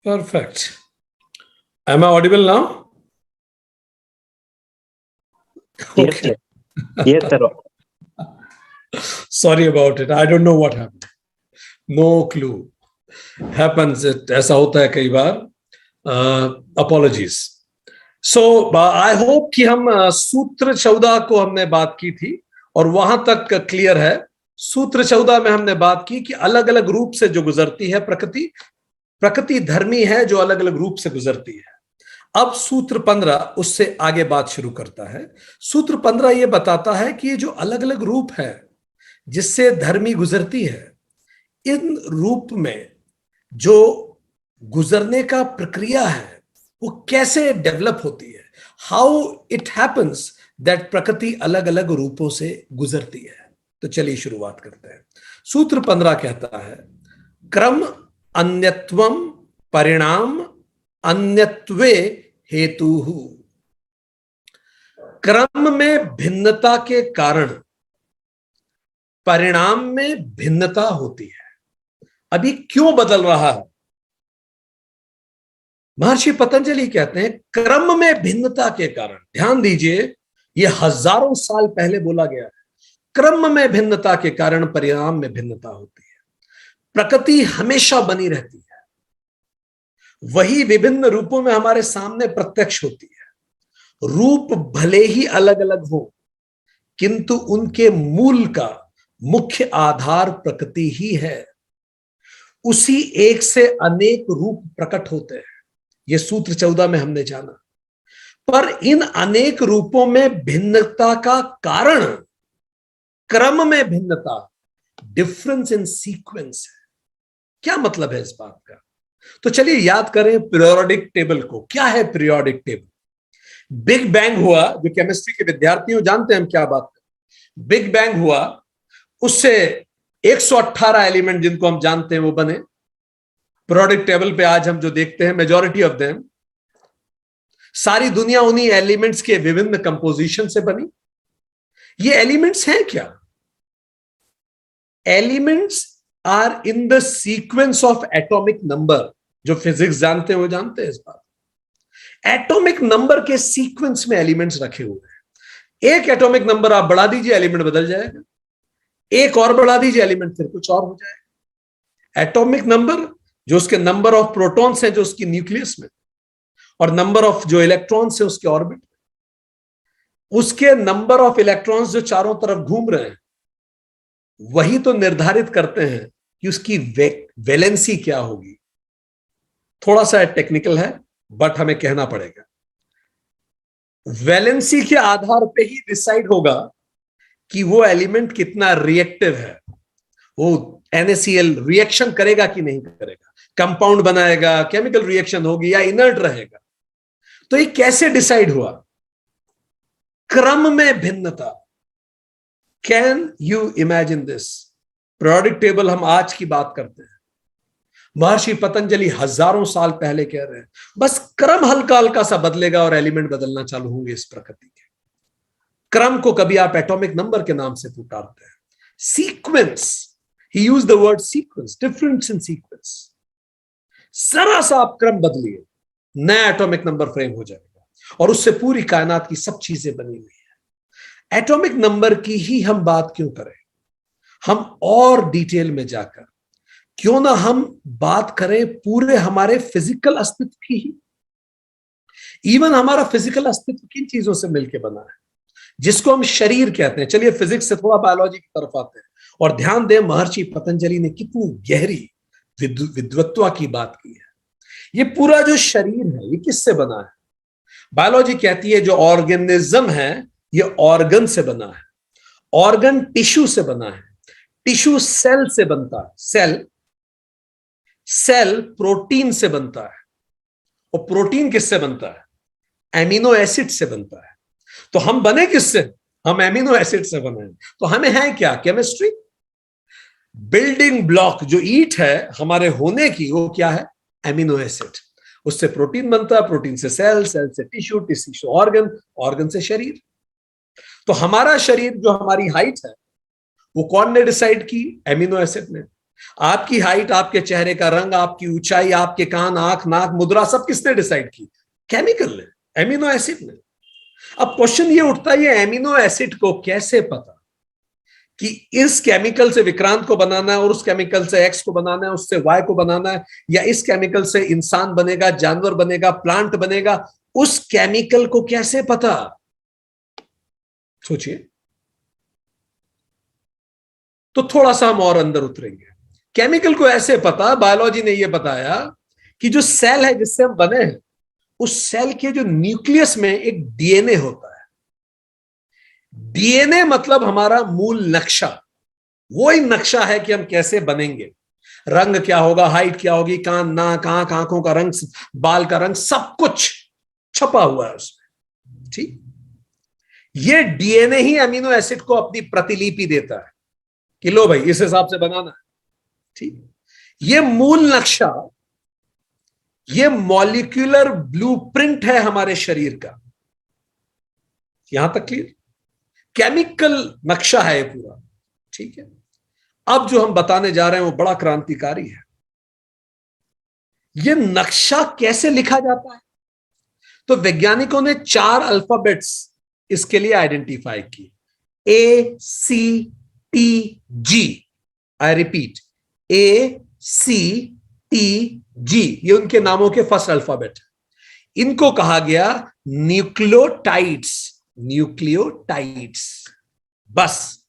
Perfect. Am I audible now? Yes, Okay. sir. Yes, sir. Sorry about it. I don't know what happened. No clue. Happens. ऐसा होता है कई बार. Apologies. So I hope कि हम सूत्र 14 को हमने बात की थी और वहां तक क्लियर है. सूत्र 14 में हमने बात की कि अलग अलग रूप से जो गुजरती है प्रकृति, प्रकृति धर्मी है जो अलग अलग रूप से गुजरती है. अब सूत्र 15 उससे आगे बात शुरू करता है. सूत्र 15 यह बताता है कि ये जो अलग अलग रूप है जिससे धर्मी गुजरती है, इन रूप में जो गुजरने का प्रक्रिया है वो कैसे डेवलप होती है, हाउ इट हैपन्स दैट प्रकृति अलग अलग रूपों से गुजरती है. तो चलिए शुरुआत करते हैं. सूत्र 15 कहता है, क्रम अन्यत्वम परिणाम अन्यत्वे हेतु. क्रम में भिन्नता के कारण परिणाम में भिन्नता होती है. अभी क्यों बदल रहा है? महर्षि पतंजलि कहते हैं क्रम में भिन्नता के कारण. ध्यान दीजिए, यह हजारों साल पहले बोला गया है. क्रम में भिन्नता के कारण परिणाम में भिन्नता होती है. प्रकृति हमेशा बनी रहती है, वही विभिन्न रूपों में हमारे सामने प्रत्यक्ष होती है. रूप भले ही अलग अलग हो, किंतु उनके मूल का मुख्य आधार प्रकृति ही है. उसी एक से अनेक रूप प्रकट होते हैं. यह सूत्र 14 में हमने जाना. पर इन अनेक रूपों में भिन्नता का कारण क्रम में भिन्नता, डिफरेंस इन सीक्वेंस है. क्या मतलब है इस बात का? तो चलिए याद करें पीरियोडिक टेबल को. क्या है पीरियोडिक टेबल? बिग बैंग हुआ, जो केमिस्ट्री के विद्यार्थी हो जानते हैं हम क्या बात करें. बिग बैंग हुआ, उससे 118 एलिमेंट जिनको हम जानते हैं वो बने. पीरियोडिक टेबल पे आज हम जो देखते हैं मेजॉरिटी ऑफ देम, सारी दुनिया उन्हीं एलिमेंट्स के विभिन्न कंपोजिशन से बनी. ये एलिमेंट्स हैं क्या? Elements are in the sequence of atomic number. जो फिजिक्स जानते हैं वो जानते हैं इस बात. एटॉमिक नंबर के सीक्वेंस में एलिमेंट्स रखे हुए हैं. एक एटॉमिक नंबर आप बढ़ा दीजिए, एलिमेंट बदल जाएगा. एक और बढ़ा दीजिए, एलिमेंट फिर कुछ और हो जाएगा. एटॉमिक नंबर जो उसके नंबर ऑफ प्रोटॉन्स हैं जो उसकी न्यूक्लियस में, और नंबर ऑफ जो इलेक्ट्रॉन्स है उसके ऑर्बिट में, उसके नंबर ऑफ इलेक्ट्रॉन्स जो चारों तरफ घूम रहे हैं, वही तो निर्धारित करते हैं कि उसकी वैलेंसी क्या होगी. थोड़ा सा टेक्निकल है बट हमें कहना पड़ेगा. वैलेंसी के आधार पे ही डिसाइड होगा कि वो एलिमेंट कितना रिएक्टिव है. वो NaCl रिएक्शन करेगा कि नहीं करेगा, कंपाउंड बनाएगा, केमिकल रिएक्शन होगी या इनर्ट रहेगा. तो ये कैसे डिसाइड हुआ? क्रम में भिन्नता. Can you imagine this? Periodic table हम आज की बात करते हैं, महर्षि पतंजलि हजारों साल पहले कह रहे हैं बस क्रम हल्का हल्का सा बदलेगा और एलिमेंट बदलना चालू होंगे इस प्रकृति के. क्रम को कभी आप एटॉमिक नंबर के नाम से पुकारते हैं. Sequence, he used the word sequence, difference in sequence. जरा सा आप क्रम बदलिए, नया एटॉमिक नंबर फ्रेम हो जाएगा और उससे पूरी कायनात की सब चीजें बनी हुई है. एटॉमिक नंबर की ही हम बात क्यों करें? हम और डिटेल में जाकर क्यों ना हम बात करें पूरे हमारे फिजिकल अस्तित्व की ही. इवन हमारा फिजिकल अस्तित्व किन चीजों से मिलकर बना है, जिसको हम शरीर कहते हैं. चलिए फिजिक्स से थोड़ा बायोलॉजी की तरफ आते हैं और ध्यान दें महर्षि पतंजलि ने कितनी गहरी विद्वत्ता की बात की है. ये पूरा जो शरीर है ये किससे बना है? बायोलॉजी कहती है जो ऑर्गेनिज्म है ये ऑर्गन से बना है. ऑर्गन टिश्यू से बना है. टिश्यू सेल से बनता है. सेल प्रोटीन से बनता है. और प्रोटीन किससे बनता है? एमिनो एसिड से बनता है. तो हम बने किससे? हम एमिनो एसिड से बने. तो हमें है क्या? केमिस्ट्री. बिल्डिंग ब्लॉक जो ईट है हमारे होने की, वो क्या है? Amino acid. उससे प्रोटीन बनता है, प्रोटीन से सेल, सेल से टिश्यू, टिश्यू से ऑर्गन, ऑर्गन से शरीर. तो हमारा शरीर जो हमारी हाइट है वो कौन ने डिसाइड की? एमिनो एसिड ने. आपकी हाइट, आपके चेहरे का रंग, आपकी ऊंचाई, आपके कान, आंख, नाक, मुद्रा, सब किसने डिसाइड की? केमिकल ने, एमिनो एसिड ने। अब क्वेश्चन ये उठता है, ये एमिनो एसिड को कैसे पता कि इस केमिकल से विक्रांत को बनाना है और उस केमिकल से एक्स को बनाना है, उससे वाई को बनाना है, या इस केमिकल से इंसान बनेगा, जानवर बनेगा, प्लांट बनेगा, उस केमिकल को कैसे पता? सोचिए। तो थोड़ा सा हम और अंदर उतरेंगे। केमिकल को ऐसे पता, बायोलॉजी ने यह बताया कि जो सेल है जिससे हम बने हैं, उस सेल के जो न्यूक्लियस में एक डीएनए होता है। डीएनए मतलब हमारा मूल नक्शा। वो ही नक्शा है कि हम कैसे बनेंगे, रंग क्या होगा, हाइट क्या होगी, कान, नाक, आंख, आंखों का रंग, बाल का रंग, सब कुछ छपा हुआ है उसमें। ठीक, ये डीएनए ही अमीनो एसिड को अपनी प्रतिलिपि देता है कि लो भाई इस हिसाब से बनाना है। ठीक, ये मूल नक्शा, ये मॉलिक्यूलर ब्लूप्रिंट है हमारे शरीर का। यहां तक क्लियर? केमिकल नक्शा है ये पूरा। ठीक है, अब जो हम बताने जा रहे हैं वो बड़ा क्रांतिकारी है। ये नक्शा कैसे लिखा जाता है? तो वैज्ञानिकों ने 4 अल्फाबेट्स इसके लिए आइडेंटिफाई की। ACTG, आई रिपीट, ACTG, ये उनके नामों के फर्स्ट अल्फाबेट। इनको कहा गया न्यूक्लियोटाइड्स। न्यूक्लियोटाइड्स, बस।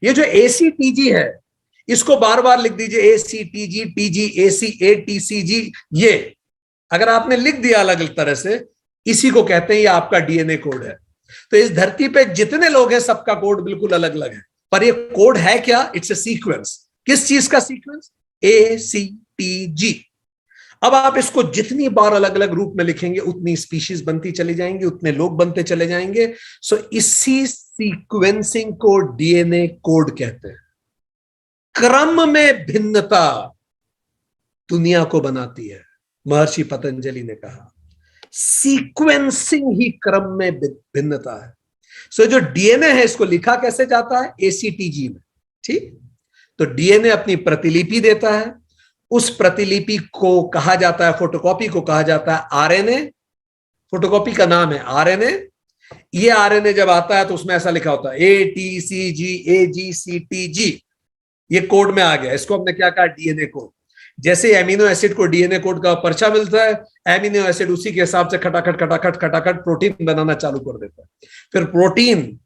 ये जो ACTG है, इसको बार बार लिख दीजिए, ACTG, TG, AC, ATCG। ये अगर आपने लिख दिया अलग अलग तरह से, इसी को कहते हैं ये आपका डीएनए कोड है। तो इस धरती पे जितने लोग हैं सबका कोड बिल्कुल अलग अलग है, पर ये कोड है क्या? It's a sequence. किस चीज का सीक्वेंस? ACTG। अब आप इसको जितनी बार अलग अलग रूप में लिखेंगे उतनी स्पीशीज बनती चली जाएंगी, उतने लोग बनते चले जाएंगे। सो इसी सीक्वेंसिंग को डीएनए कोड कहते हैं। क्रम में भिन्नता दुनिया को बनाती है, महर्षि पतंजलि ने कहा। सीक्वेंसिंग ही क्रम में भिन्नता है। सो जो डीएनए है इसको लिखा कैसे जाता है? ACTG में। ठीक, तो डीएनए अपनी प्रतिलिपि देता है, उस प्रतिलिपि को कहा जाता है, फोटोकॉपी को कहा जाता है आरएनए। फोटोकॉपी का नाम है आरएनए। ये आरएनए जब आता है तो उसमें ऐसा लिखा होता है ATCG, AGCTG। ये कोड में आ गया। इसको हमने क्या कहा? DNA code. जैसे एमिनो एसिड को डीएनए कोड का पर्चा मिलता है, एमिनो एसिड उसी के हिसाब से खटाखट खटाखट खटाखट प्रोटीन बनाना चालू कर देता है। फिर प्रोटीन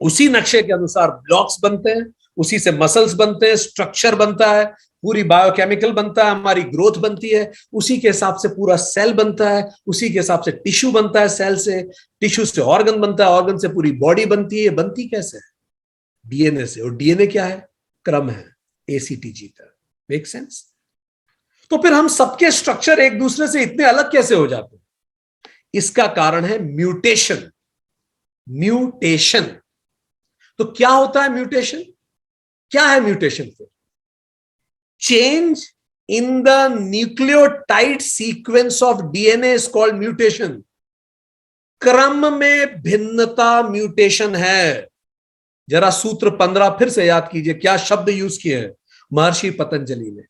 उसी नक्शे के अनुसार ब्लॉक्स बनते हैं, उसी से मसल्स बनते हैं, स्ट्रक्चर बनता है, पूरी बायोकेमिकल बनता है, हमारी ग्रोथ बनती है, उसी के हिसाब से पूरा सेल बनता है, उसी के हिसाब से टिश्यू बनता है, सेल से, टिश्यू से ऑर्गन बनता है, ऑर्गन से पूरी बॉडी बनती है। बनती कैसे है? डीएनए से। और डीएनए क्या है? क्रम है, ACTG का। Make sense? तो फिर हम सबके स्ट्रक्चर एक दूसरे से इतने अलग कैसे हो जाते हैं? इसका कारण है म्यूटेशन। म्यूटेशन। तो क्या होता है म्यूटेशन? क्या है म्यूटेशन? फिर change in the nucleotide sequence of DNA is called mutation. क्रम में भिन्नता म्यूटेशन है। जरा सूत्र 15 फिर से याद कीजिए, क्या शब्द यूज किए हैं महर्षि पतंजलि ने?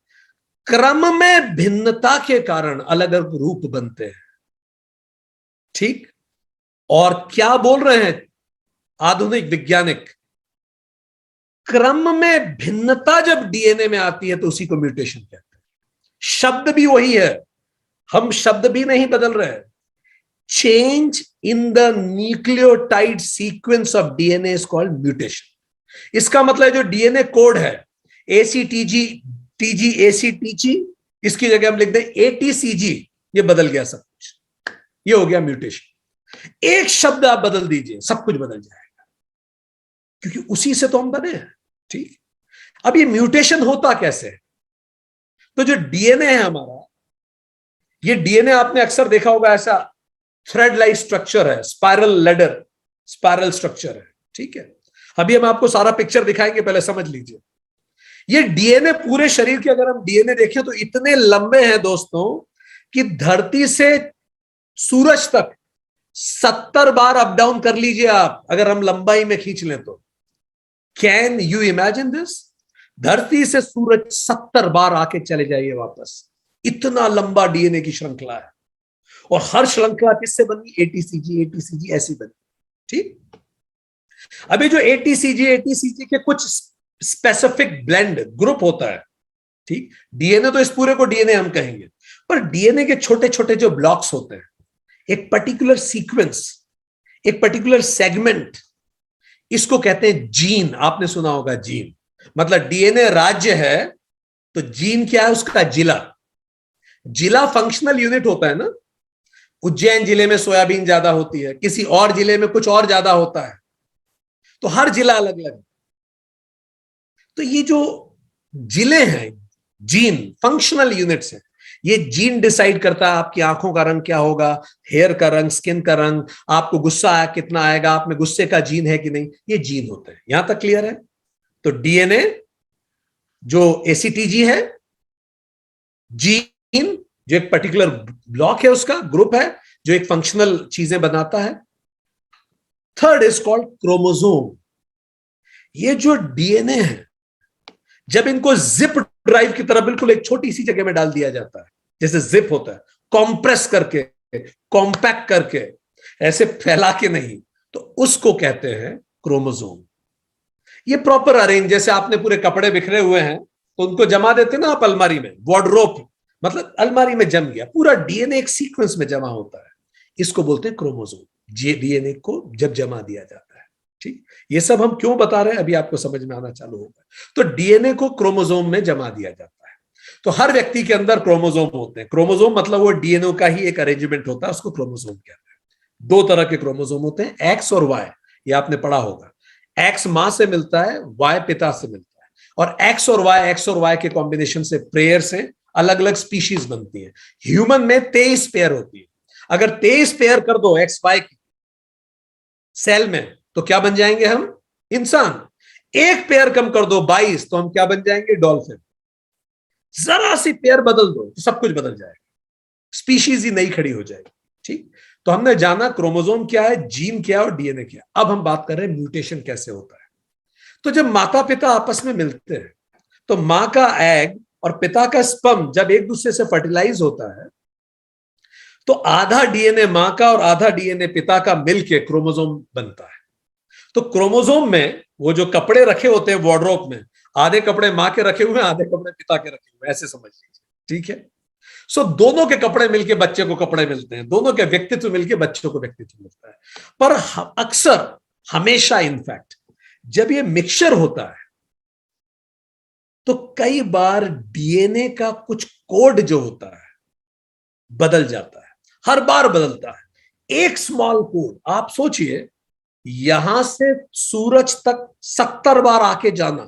क्रम में भिन्नता के कारण अलग अलग रूप बनते हैं। ठीक, और क्या बोल रहे हैं आधुनिक वैज्ञानिक? क्रम में भिन्नता जब डीएनए में आती है तो उसी को म्यूटेशन कहते हैं। शब्द भी वही है, हम शब्द भी नहीं बदल रहे हैं। Change in the nucleotide sequence of DNA is called mutation. इसका मतलब जो डीएनए कोड है ACTG, TG, ACTG, इसकी जगह हम लिख दें ATCG, ये बदल गया सब कुछ। ये हो गया म्यूटेशन। एक शब्द आप बदल दीजिए, सब कुछ बदल जाएगा, क्योंकि उसी से तो हम बने हैं। ठीक, अब ये म्यूटेशन होता कैसे? तो जो डीएनए है हमारा, ये डीएनए आपने अक्सर देखा होगा, ऐसा थ्रेड लाइक स्ट्रक्चर है, स्पाइरल लेडर, स्पाइरल स्ट्रक्चर है। ठीक है, अभी हम आपको सारा पिक्चर दिखाएंगे, पहले समझ लीजिए। ये डीएनए पूरे शरीर के अगर हम डीएनए देखें तो इतने लंबे हैं दोस्तों कि धरती से सूरज तक 70 बार अप डाउन कर लीजिए आप, अगर हम लंबाई में खींच लें तो। Can you imagine this? धरती से सूरज 70 बार आके चले जाइए वापस, इतना लंबा डीएनए की श्रृंखला है। और हर श्रृंखला किससे बनी? एटीसीजी एटीसीजी ऐसी बनी। ठीक, अभी जो एटीसीजी एटीसीजी के कुछ स्पेसिफिक ब्लेंड ग्रुप होता है, ठीक, डीएनए तो इस पूरे को डीएनए हम कहेंगे, पर डीएनए के छोटे छोटे जो ब्लॉक्स होते हैं, एक पर्टिकुलर सीक्वेंस, एक पर्टिकुलर सेगमेंट, इसको कहते हैं जीन। आपने सुना होगा जीन, मतलब डीएनए राज्य है तो जीन क्या है? उसका जिला। जिला फंक्शनल यूनिट होता है ना। उज्जैन जिले में सोयाबीन ज्यादा होती है, किसी और जिले में कुछ और ज्यादा होता है, तो हर जिला अलग अलग। तो ये जो जिले हैं, जीन फंक्शनल यूनिट्स हैं, ये जीन डिसाइड करता है आपकी आंखों का रंग क्या होगा, हेयर का रंग, स्किन का रंग, आपको गुस्सा आया कितना आएगा, आप में गुस्से का जीन है कि नहीं, ये जीन होते हैं। यहां तक क्लियर है? तो डीएनए जो एसीटीजी है, जीन जो एक पर्टिकुलर ब्लॉक है, उसका ग्रुप है जो एक फंक्शनल चीजें बनाता है। Third is called chromosome. ये जो डीएनए है, जब इनको जिप ड्राइव की तरह बिल्कुल एक छोटी सी जगह में डाल दिया जाता है, जैसे जिप होता है, कॉम्प्रेस करके, कॉम्पैक्ट करके, ऐसे फैला के नहीं, तो उसको कहते हैं क्रोमोसोम। ये प्रॉपर अरेंज, जैसे आपने पूरे कपड़े बिखरे हुए हैं तो उनको जमा देते ना आप अलमारी में, वार्डरोब, मतलब अलमारी में जम गया, पूरा डीएनए एक सीक्वेंस में जमा होता है, इसको बोलते हैं क्रोमोसोम। डीएनए को जब जमा दिया जाता है। ठीक, ये सब हम क्यों बता रहे हैं अभी आपको समझ में आना चालू होगा। तो डीएनए को क्रोमोसोम में जमा दिया जाता है। तो हर व्यक्ति के अंदर क्रोमोसोम होते हैं। क्रोमोसोम मतलब वो डीएनए का ही एक अरेंजमेंट होता है, उसको क्रोमोसोम कहते हैं। दो तरह के क्रोमोसोम होते हैं, एक्स और वाई, ये आपने पढ़ा होगा। एक्स मां से मिलता है, वाई पिता से मिलता है, और एक्स और वाई के कॉम्बिनेशन से पेयर से अलग अलग स्पीशीज बनती है। ह्यूमन में 23 पेयर होती है। अगर 23 पेयर कर दो एक्स वाई की सेल में, तो क्या बन जाएंगे हम? इंसान। एक पेयर कम कर दो 22, तो हम क्या बन जाएंगे? डॉल्फिन। जरा सी पेयर बदल दो तो सब कुछ बदल जाएगा, स्पीशीज ही नई खड़ी हो जाएगी। ठीक, तो हमने जाना क्रोमोसोम क्या है, जीन क्या है और डीएनए क्या है। अब हम बात कर रहे हैं म्यूटेशन कैसे होता है। तो जब माता पिता आपस में मिलते हैं, तो मां का एग और पिता का स्पर्म जब एक दूसरे से फर्टिलाइज होता है, तो आधा डीएनए मां का और आधा डीएनए पिता का मिलके क्रोमोसोम बनता है। तो क्रोमोसोम में वो जो कपड़े रखे होते हैं वार्डरोब में, आधे कपड़े मां के रखे हुए हैं, आधे कपड़े पिता के रखे हुए हैं, ऐसे समझ लीजिए। ठीक है, सो दोनों के कपड़े मिलके बच्चे को कपड़े मिलते हैं, दोनों के व्यक्तित्व मिलके बच्चों को व्यक्तित्व मिलता है। पर अक्सर, हमेशा इनफैक्ट, जब ये मिक्सचर होता है तो कई बार डीएनए का कुछ कोड जो होता है बदल जाता है, हर बार बदलता है। एक स्मॉल कोड, आप सोचिए, यहां से सूरज तक 70 बार आके जाना,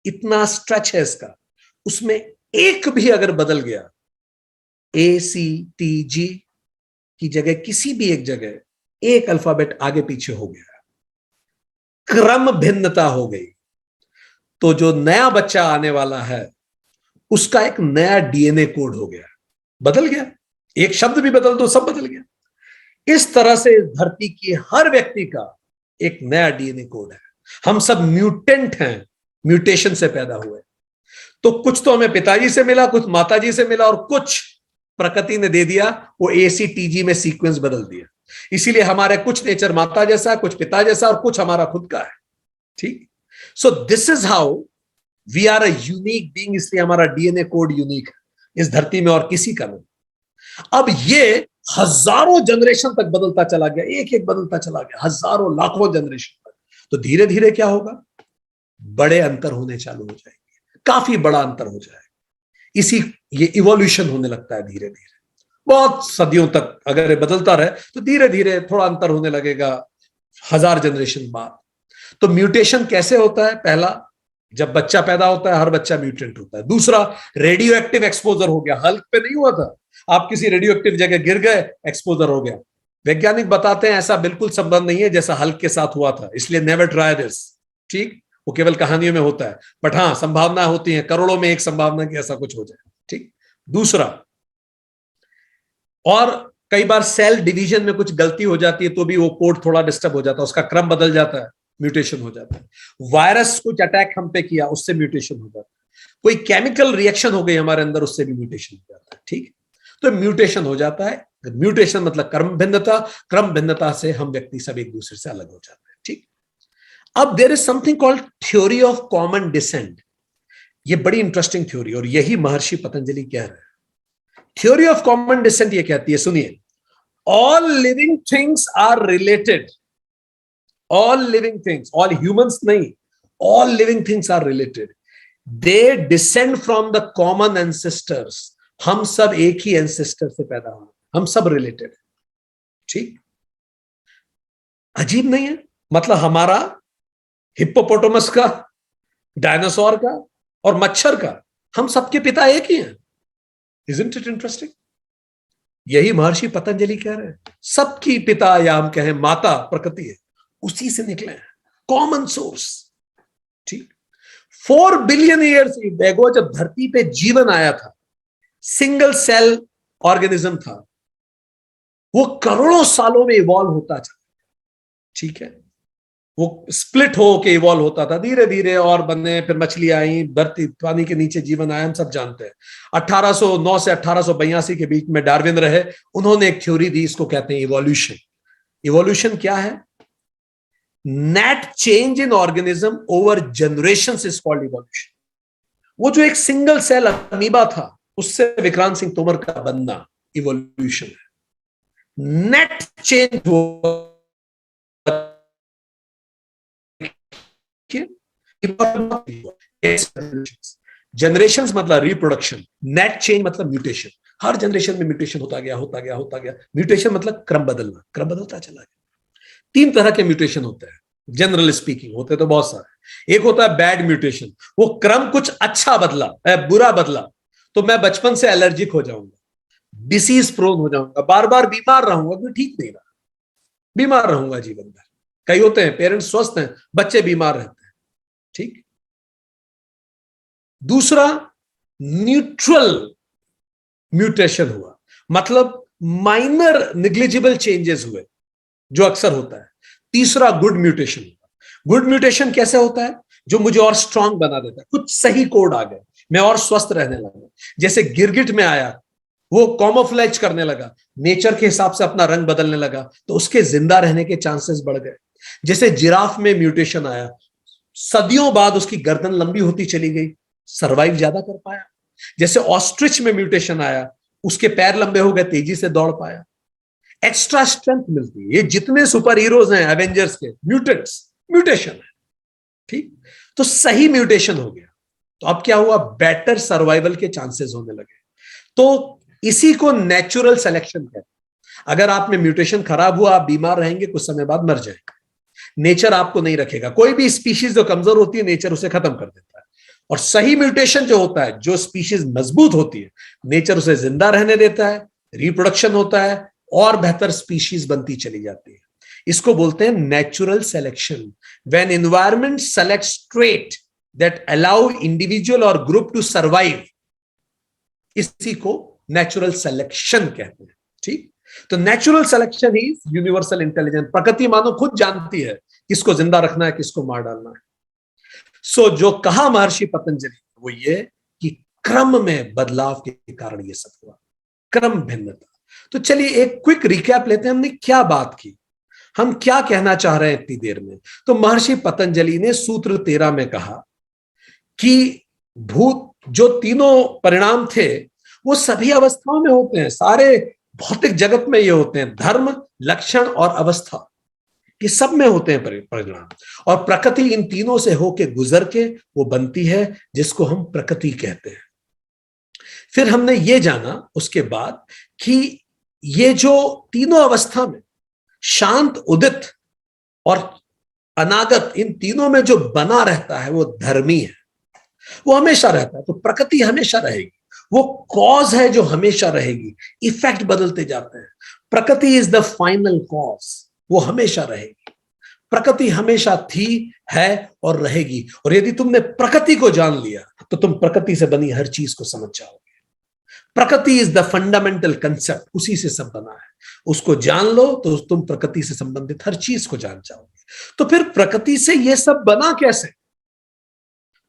इतना स्ट्रेच है इसका, उसमें एक भी अगर बदल गया, ए सी टी जी की जगह किसी भी एक जगह एक अल्फाबेट आगे पीछे हो गया, क्रम भिन्नता हो गई, तो जो नया बच्चा आने वाला है उसका एक नया डीएनए कोड हो गया, बदल गया। एक शब्द भी बदल दो, सब बदल गया। इस तरह से इस धरती की हर व्यक्ति का एक नया डीएनए कोड है। हम सब म्यूटेंट हैं, म्यूटेशन से पैदा हुए। तो कुछ तो हमें पिताजी से मिला, कुछ माताजी से मिला, और कुछ प्रकृति ने दे दिया, वो एसीटीजी में सीक्वेंस बदल दिया। इसीलिए हमारे कुछ नेचर माता जैसा, कुछ पिता जैसा, और कुछ हमारा खुद का है। ठीक, so this is how we are a unique being, इसलिए हमारा डीएनए कोड यूनिक है इस धरती में और किसी का नहीं। अब ये हजारों जनरेशन तक बदलता चला गया, एक एक बदलता चला गया, हजारों लाखों जनरेशन तक। तो धीरे धीरे क्या होगा? बड़े अंतर होने चालू हो जाएंगे, काफी बड़ा अंतर हो जाएगा। इसी ये इवोल्यूशन होने लगता है धीरे धीरे। बहुत सदियों तक अगर ये बदलता रहे तो धीरे धीरे थोड़ा अंतर होने लगेगा 1000 जनरेशन बाद। तो म्यूटेशन कैसे होता है? पहला, जब बच्चा पैदा होता है हर बच्चा म्यूटेंट होता है। दूसरा, रेडियो एक्टिव एक्सपोजर हो गया। हल्क पे नहीं हुआ था, आप किसी रेडियो एक्टिव जगह गिर गए, एक्सपोजर हो गया। वैज्ञानिक बताते हैं ऐसा बिल्कुल संबंध नहीं है जैसा हल्क के साथ हुआ था, इसलिए नेवर ट्राई दिस। ठीक, वो केवल कहानियों में होता है, बट हाँ संभावना होती है, करोड़ों में एक संभावना कि ऐसा कुछ हो जाए। ठीक, दूसरा, और कई बार सेल डिवीजन में कुछ गलती हो जाती है तो भी वो कोड थोड़ा डिस्टर्ब हो जाता है, उसका क्रम बदल जाता है। म्यूटेशन हो जाता है। वायरस कुछ अटैक हम पे किया, उससे म्यूटेशन हो जाता है। कोई केमिकल रिएक्शन हो गई हमारे अंदर, उससे भी म्यूटेशन हो जाता है। ठीक, तो म्यूटेशन हो जाता है। म्यूटेशन मतलब क्रम भिन्नता, क्रम भिन्नता से हम व्यक्ति सब एक दूसरे से अलग हो जाते हैं। ठीक, अब there is something called theory of common descent. ये बड़ी इंटरेस्टिंग थ्योरी, और यही महर्षि पतंजलि कह रहे हैं। थ्योरी ऑफ कॉमन डिसेंट ये कहती है, सुनिए, all living things are related. All living things, all humans नहीं, all living things are related. They descend from the common ancestors. हम सब एक ही एंसेस्टर से पैदा हुए, हम सब रिलेटेड है। ठीक, अजीब नहीं है? मतलब हमारा हिप्पोपोटामस का, डायनासोर का और मच्छर का, हम सबके पिता एक ही हैं। Isn't it interesting? यही महर्षि पतंजलि कह रहे हैं, सबकी पिता या हम कहें माता प्रकृति है, उसी से निकले हैं, कॉमन सोर्स। ठीक, 4 बिलियन ईयर्स एगो जब धरती पे जीवन आया था, सिंगल सेल ऑर्गेनिज्म था, वो करोड़ों सालों में इवॉल्व होता चला। ठीक है, वो स्प्लिट हो के इवॉल्व होता था धीरे धीरे, और बने, फिर मछली आई, धरती पानी के नीचे जीवन आया, हम सब जानते हैं। 1809 से 1882 के बीच में डार्विन रहे, उन्होंने एक थ्योरी दी, इसको कहते हैं इवोल्यूशन। इवोल्यूशन क्या है? Net change in organism over generations is called evolution. वो जो एक सिंगल सेल अमीबा था, उससे विक्रांत सिंह तोमर का बनना इवोल्यूशन है। नेट चेंज हुआ, जनरेशन मतलब रिप्रोडक्शन, नेट चेंज मतलब म्यूटेशन। हर जनरेशन में म्यूटेशन होता गया, होता गया, होता गया। म्यूटेशन मतलब क्रम बदलना, क्रम बदलता चला गया। 3 तरह के म्यूटेशन होते हैं, जनरल स्पीकिंग, होते तो बहुत सारे। एक होता है बैड म्यूटेशन, वो क्रम कुछ अच्छा बदला, बुरा बदला, तो मैं बचपन से एलर्जिक हो जाऊंगा, डिसीज प्रोन हो जाऊंगा, बार बार बीमार रहूंगा, कोई ठीक नहीं रहा, बीमार रहूंगा जीवन भर। कई होते हैं पेरेंट्स स्वस्थ हैं, बच्चे बीमार रहते हैं। ठीक, दूसरा न्यूट्रल म्यूटेशन हुआ, मतलब माइनर निग्लिजिबल चेंजेस हुए, जो अक्सर होता है। तीसरा गुड म्यूटेशन हुआ। गुड म्यूटेशन कैसे होता है? जो मुझे और स्ट्रांग बना देता है, कुछ सही कोड आ गए, मैं और स्वस्थ रहने लगा। जैसे गिरगिट में आया, वो कॉमोफ्लेज करने लगा, नेचर के हिसाब से अपना रंग बदलने लगा, तो उसके जिंदा रहने के चांसेस बढ़ गए। जैसे जिराफ में म्यूटेशन आया, सदियों बाद उसकी गर्दन लंबी होती चली गई, सरवाइव ज्यादा कर पाया। जैसे ऑस्ट्रिच में म्यूटेशन आया, उसके पैर लंबे हो गए, तेजी से दौड़ पाया, एक्स्ट्रा स्ट्रेंथ मिलती है। ये जितने सुपर हीरोज हैं एवेंजर्स के, म्यूटेंट्स, म्यूटेशन है। ठीक, तो सही म्यूटेशन हो गया, तो अब क्या हुआ? बेटर सर्वाइवल के चांसेस होने लगे। तो इसी को नेचुरल सिलेक्शन कहते हैं। अगर आप में म्यूटेशन खराब हुआ, आप बीमार रहेंगे, कुछ समय बाद मर जाएंगे। नेचर आपको नहीं रखेगा। कोई भी स्पीशीज जो कमजोर होती है, नेचर उसे खत्म कर देता है। और सही म्यूटेशन जो होता है, जो स्पीशीज मजबूत होती है, नेचर उसे जिंदा रहने देता है, रिप्रोडक्शन होता है, और बेहतर स्पीशीज बनती चली जाती है। इसको बोलते हैं natural selection. When environment selects trait that allow individual और ग्रुप टू सर्वाइव, इसी को नेचुरल सिलेक्शन कहते हैं। ठीक, तो natural selection is universal intelligence. प्रकृति मानो खुद जानती है किसको जिंदा रखना है, किसको मार डालना है। सो जो कहा महर्षि पतंजलि, वो ये कि क्रम में बदलाव के कारण ये सब हुआ, क्रम भिन्नता। तो चलिए एक क्विक रिकैप लेते हैं, हमने क्या बात की, हम क्या कहना चाह रहे हैं इतनी देर में। तो महर्षि पतंजलि ने सूत्र 13 में कहा कि भूत जो तीनों परिणाम थे, वो सभी अवस्थाओं में होते हैं, सारे भौतिक जगत में ये होते हैं, धर्म, लक्षण और अवस्था, ये सब में होते हैं परिणाम। और प्रकृति इन तीनों से होके गुजर के वो बनती है, जिसको हम प्रकृति कहते हैं। फिर हमने ये जाना उसके बाद कि ये जो तीनों अवस्था में शांत, उदित और अनागत, इन तीनों में जो बना रहता है वो धर्मी है, वो हमेशा रहता है। तो प्रकृति हमेशा रहेगी, वो कॉज है जो हमेशा रहेगी, इफेक्ट बदलते जाते हैं। प्रकृति इज द फाइनल कॉज, वो हमेशा रहेगी। प्रकृति हमेशा थी, है और रहेगी। और यदि तुमने प्रकृति को जान लिया, तो तुम प्रकृति से बनी हर चीज को समझ जाओगे। प्रकृति इज द फंडामेंटल कंसेप्ट, उसी से सब बना है। उसको जान लो तो तुम प्रकृति से संबंधित हर चीज को जान जाओगे। तो फिर प्रकृति से यह सब बना कैसे?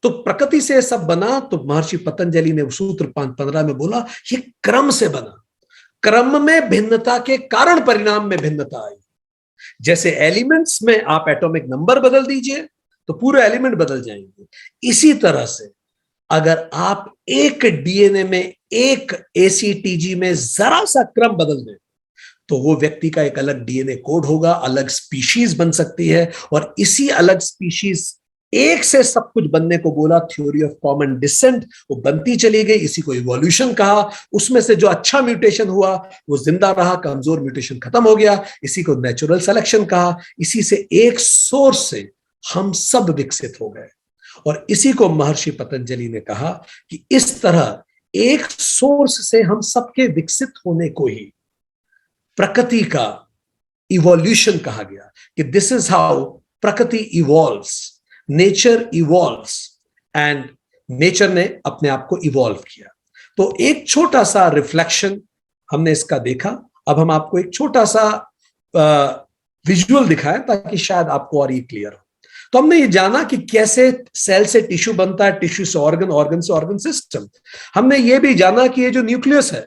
तो प्रकृति से सब बना तो महर्षि पतंजलि ने सूत्र 15 में बोला, ये क्रम से बना। क्रम में भिन्नता के कारण परिणाम में भिन्नता आई। जैसे एलिमेंट्स में आप एटॉमिक नंबर बदल दीजिए तो पूरे एलिमेंट बदल जाएंगे। इसी तरह से अगर आप एक डीएनए में, एक एसीटीजी में जरा सा क्रम बदल दें तो वो व्यक्ति का एक अलग डीएनए कोड होगा, अलग स्पीशीज बन सकती है। और इसी अलग स्पीशीज एक से सब कुछ बनने को बोला थ्योरी ऑफ कॉमन डिसेंट, वो बनती चली गई। इसी को इवोल्यूशन कहा। उसमें से जो अच्छा म्यूटेशन हुआ वो जिंदा रहा, कमजोर म्यूटेशन खत्म हो गया। इसी को नेचुरल सिलेक्शन कहा। इसी से एक सोर्स से हम सब विकसित हो गए। और इसी को महर्षि पतंजलि ने कहा कि इस तरह एक सोर्स से हम सबके विकसित होने को ही प्रकृति का इवोल्यूशन कहा गया, कि दिस इज हाउ प्रकृति evolves, nature evolves, and nature ने अपने आप को इवॉल्व किया। तो एक छोटा सा रिफ्लेक्शन हमने इसका देखा। अब हम आपको एक छोटा सा विजुअल दिखाएं ताकि शायद आपको और ये क्लियर हो। तो हमने ये जाना कि कैसे सेल से टिश्यू बनता है, टिश्यू से ऑर्गन, ऑर्गन से ऑर्गन सिस्टम। हमने ये भी जाना कि ये जो न्यूक्लियस है,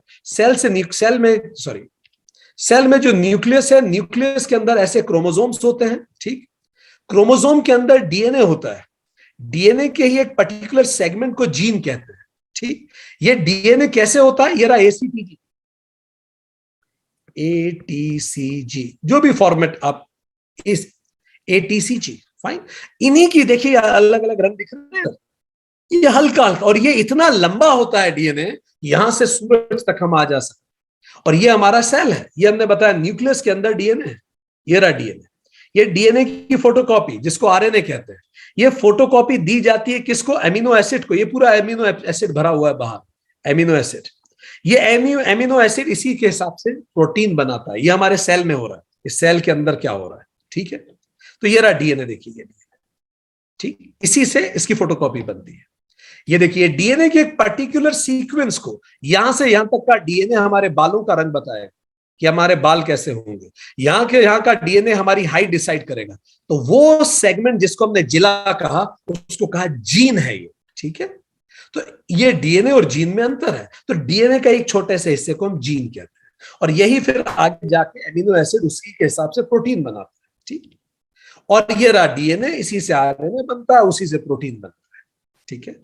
सेल में जो न्यूक्लियस है, न्यूक्लियस के अंदर ऐसे क्रोमोसोम्स होते हैं। ठीक, क्रोमोसोम के अंदर डीएनए होता है। डीएनए के ही एक पर्टिकुलर सेगमेंट को जीन कहते हैं। ठीक, ये डीएनए कैसे होता है? ये रहा एसीटीजी, एटीसीजी, जो भी फॉर्मेट आप, इस एटीसीजी, फाइन। इन्हीं की देखिए अलग अलग रंग दिख रहे हैं। ये हल्का हल्का, और ये इतना लंबा होता है डीएनए, यहां से सूरज तक हम आ जा सकते। और ये हमारा सेल है। ये हमने बताया न्यूक्लियस के अंदर डीएनए है। ये रहा डीएनए। ये डीएनए की फोटोकॉपी, जिसको आरएनए कहते हैं, ये फोटोकॉपी दी जाती है किसको? अमीनो एसिड को। ये पूरा अमीनो एसिड भरा हुआ है बाहर, अमीनो एसिड। ये अमीनो एसिड इसी के हिसाब से प्रोटीन बनाता है। ये हमारे सेल में हो रहा है। इस सेल के अंदर क्या हो रहा है? ठीक है, तो ये रहा डीएनए। देखिए ये डीएनए, ठीक, इसी से इसकी फोटोकॉपी बनती है। ये देखिए डीएनए के एक पर्टिकुलर सीक्वेंस को, यहां से यहां तक का डीएनए हमारे बालों का रंग बताएगा कि हमारे बाल कैसे होंगे। यहां का डीएनए हमारी हाइट डिसाइड करेगा। तो वो सेगमेंट जिसको हमने जिला कहा, उसको कहा जीन है ये। ठीक है, तो ये डीएनए और जीन में अंतर है। तो डीएनए का एक छोटे से हिस्से को हम जीन कहते हैं, और यही फिर आगे जाके अमीनो एसिड उसी के हिसाब से प्रोटीन बनाता है। ठीक, और ये रहा डीएनए, इसी से आरएनए बनता है, उसी से प्रोटीन बनता है। ठीक है,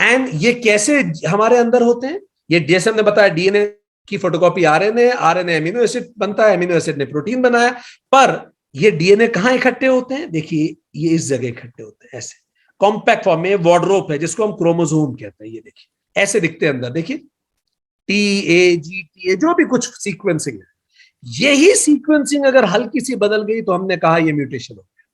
एंड ये कैसे हमारे अंदर होते हैं? ये जैसे हमने बताया, डीएनए की photocopy RNA, RNA amino acid बनता है, अमीनो एसिड ने प्रोटीन बनाया। पर ये डीएनए कहां इकट्ठे होते हैं? देखिए ये इस जगह इकट्ठे होते हैं, ऐसे कॉम्पैक्ट फॉर्म में। वार्डरोब है जिसको हम क्रोमोसोम कहते हैं। ये देखिए ऐसे दिखते हैं अंदर। देखिए TAGTA, जो भी कुछ सीक्वेंसिंग है, यही सीक्वेंसिंग अगर हल्की सी बदल गई तो हमने कहा ये म्यूटेशन हो गया।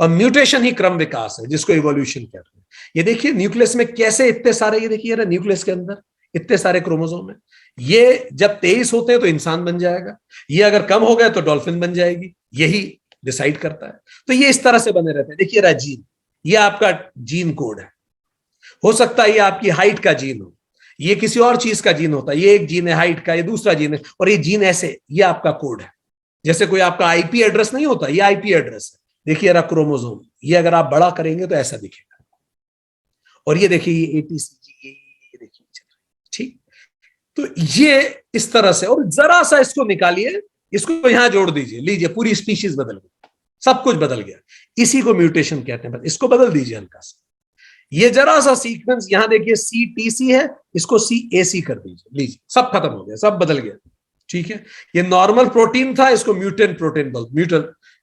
और म्यूटेशन ही क्रम विकास है, जिसको इवोल्यूशन कहते हैं। ये देखिए न्यूक्लियस में कैसे इतने सारे, ये देखिए न्यूक्लियस के अंदर इतने सारे क्रोमोसोम है। ये जब 23 होते हैं तो इंसान बन जाएगा, ये अगर कम हो गए तो डॉल्फिन बन जाएगी। यही डिसाइड करता है। तो ये इस तरह से बने रहते हैं। देखिए रहा जीन, ये आपका जीन कोड है। हो सकता है ये आपकी हाइट का जीन हो, ये किसी और चीज का जीन होता है। ये एक जीन है हाइट का, ये दूसरा जीन है, और ये जीन ऐसे, ये आपका कोड है। जैसे कोई आपका आईपी एड्रेस नहीं होता, ये आईपी एड्रेस है। देखिए रहा क्रोमोसोम, ये अगर आप बड़ा करेंगे तो ऐसा दिखेगा। और ये देखिए ये एटीसीजी, ये देखिए, ठीक। तो ये इस तरह से, और जरा सा इसको निकालिए, इसको यहां जोड़ दीजिए, लीजिए पूरी स्पीशीज बदल गई, सब कुछ बदल गया। इसी को म्यूटेशन कहते हैं। इसको बदल दीजिए हल्का सा। ये जरा सा सीक्वेंस यहां देखिए CTC है, इसको CAC कर दीजिए, लीजिए सब खत्म हो गया, सब बदल गया। ठीक है, ये नॉर्मल प्रोटीन था, इसको म्यूटेंट प्रोटीन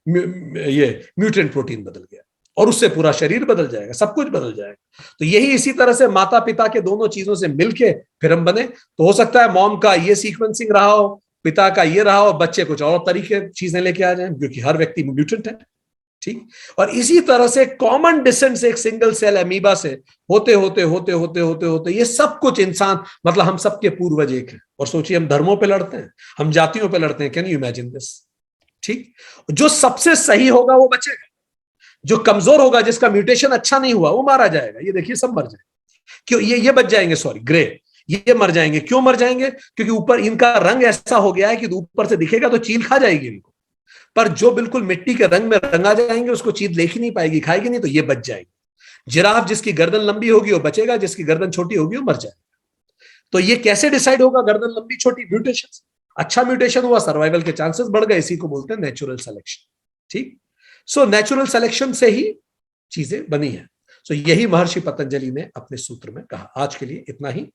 म्यूटेंट प्रोटीन बदल गया, और उससे पूरा शरीर बदल जाएगा, सब कुछ बदल जाएगा। तो यही इसी तरह से माता पिता के दोनों चीजों से मिलके फिर हम बने। तो हो सकता है मॉम का ये सीक्वेंसिंग रहा हो, पिता का ये रहा हो, बच्चे कुछ और तरीके चीजें लेके आ जाए, क्योंकि हर व्यक्ति म्यूटेंट है। ठीक, और इसी तरह से कॉमन डिसेंट से एक सिंगल सेल अमीबा से होते होते होते होते होते होते ये सब कुछ इंसान, मतलब हम सबके पूर्वज एक हैं। और सोचिए हम धर्मों पे लड़ते हैं, हम जातियों पे लड़ते हैं, कैन यू इमेजिन दिस? ठीक, जो सबसे सही होगा वो बचेगा, जो कमजोर होगा, जिसका म्यूटेशन अच्छा नहीं हुआ, वो मारा जाएगा। ये देखिए सब मर जाएगा, क्यों? ये बच जाएंगे, सॉरी ग्रे, ये मर जाएंगे। क्यों मर जाएंगे? क्योंकि ऊपर इनका रंग ऐसा हो गया है कि ऊपर से दिखेगा तो चील खा जाएगी इनको, पर जो बिल्कुल मिट्टी के रंग में रंगा जाएंगे उसको चील देख ही नहीं पाएगी, खाएगी नहीं, तो ये बच जाएगी। जिराफ जिसकी गर्दन लंबी होगी वो बचेगा, जिसकी गर्दन छोटी होगी वो मर जाएगा। तो ये कैसे डिसाइड होगा गर्दन लंबी छोटी? म्यूटेशन। अच्छा म्यूटेशन हुआ, सर्वाइवल के चांसेस बढ़ गए, इसी को बोलते हैं नेचुरल सिलेक्शन। ठीक। सो नेचुरल सिलेक्शन से ही चीजें बनी है। सो यही महर्षि पतंजलि ने अपने सूत्र में कहा। आज के लिए इतना ही।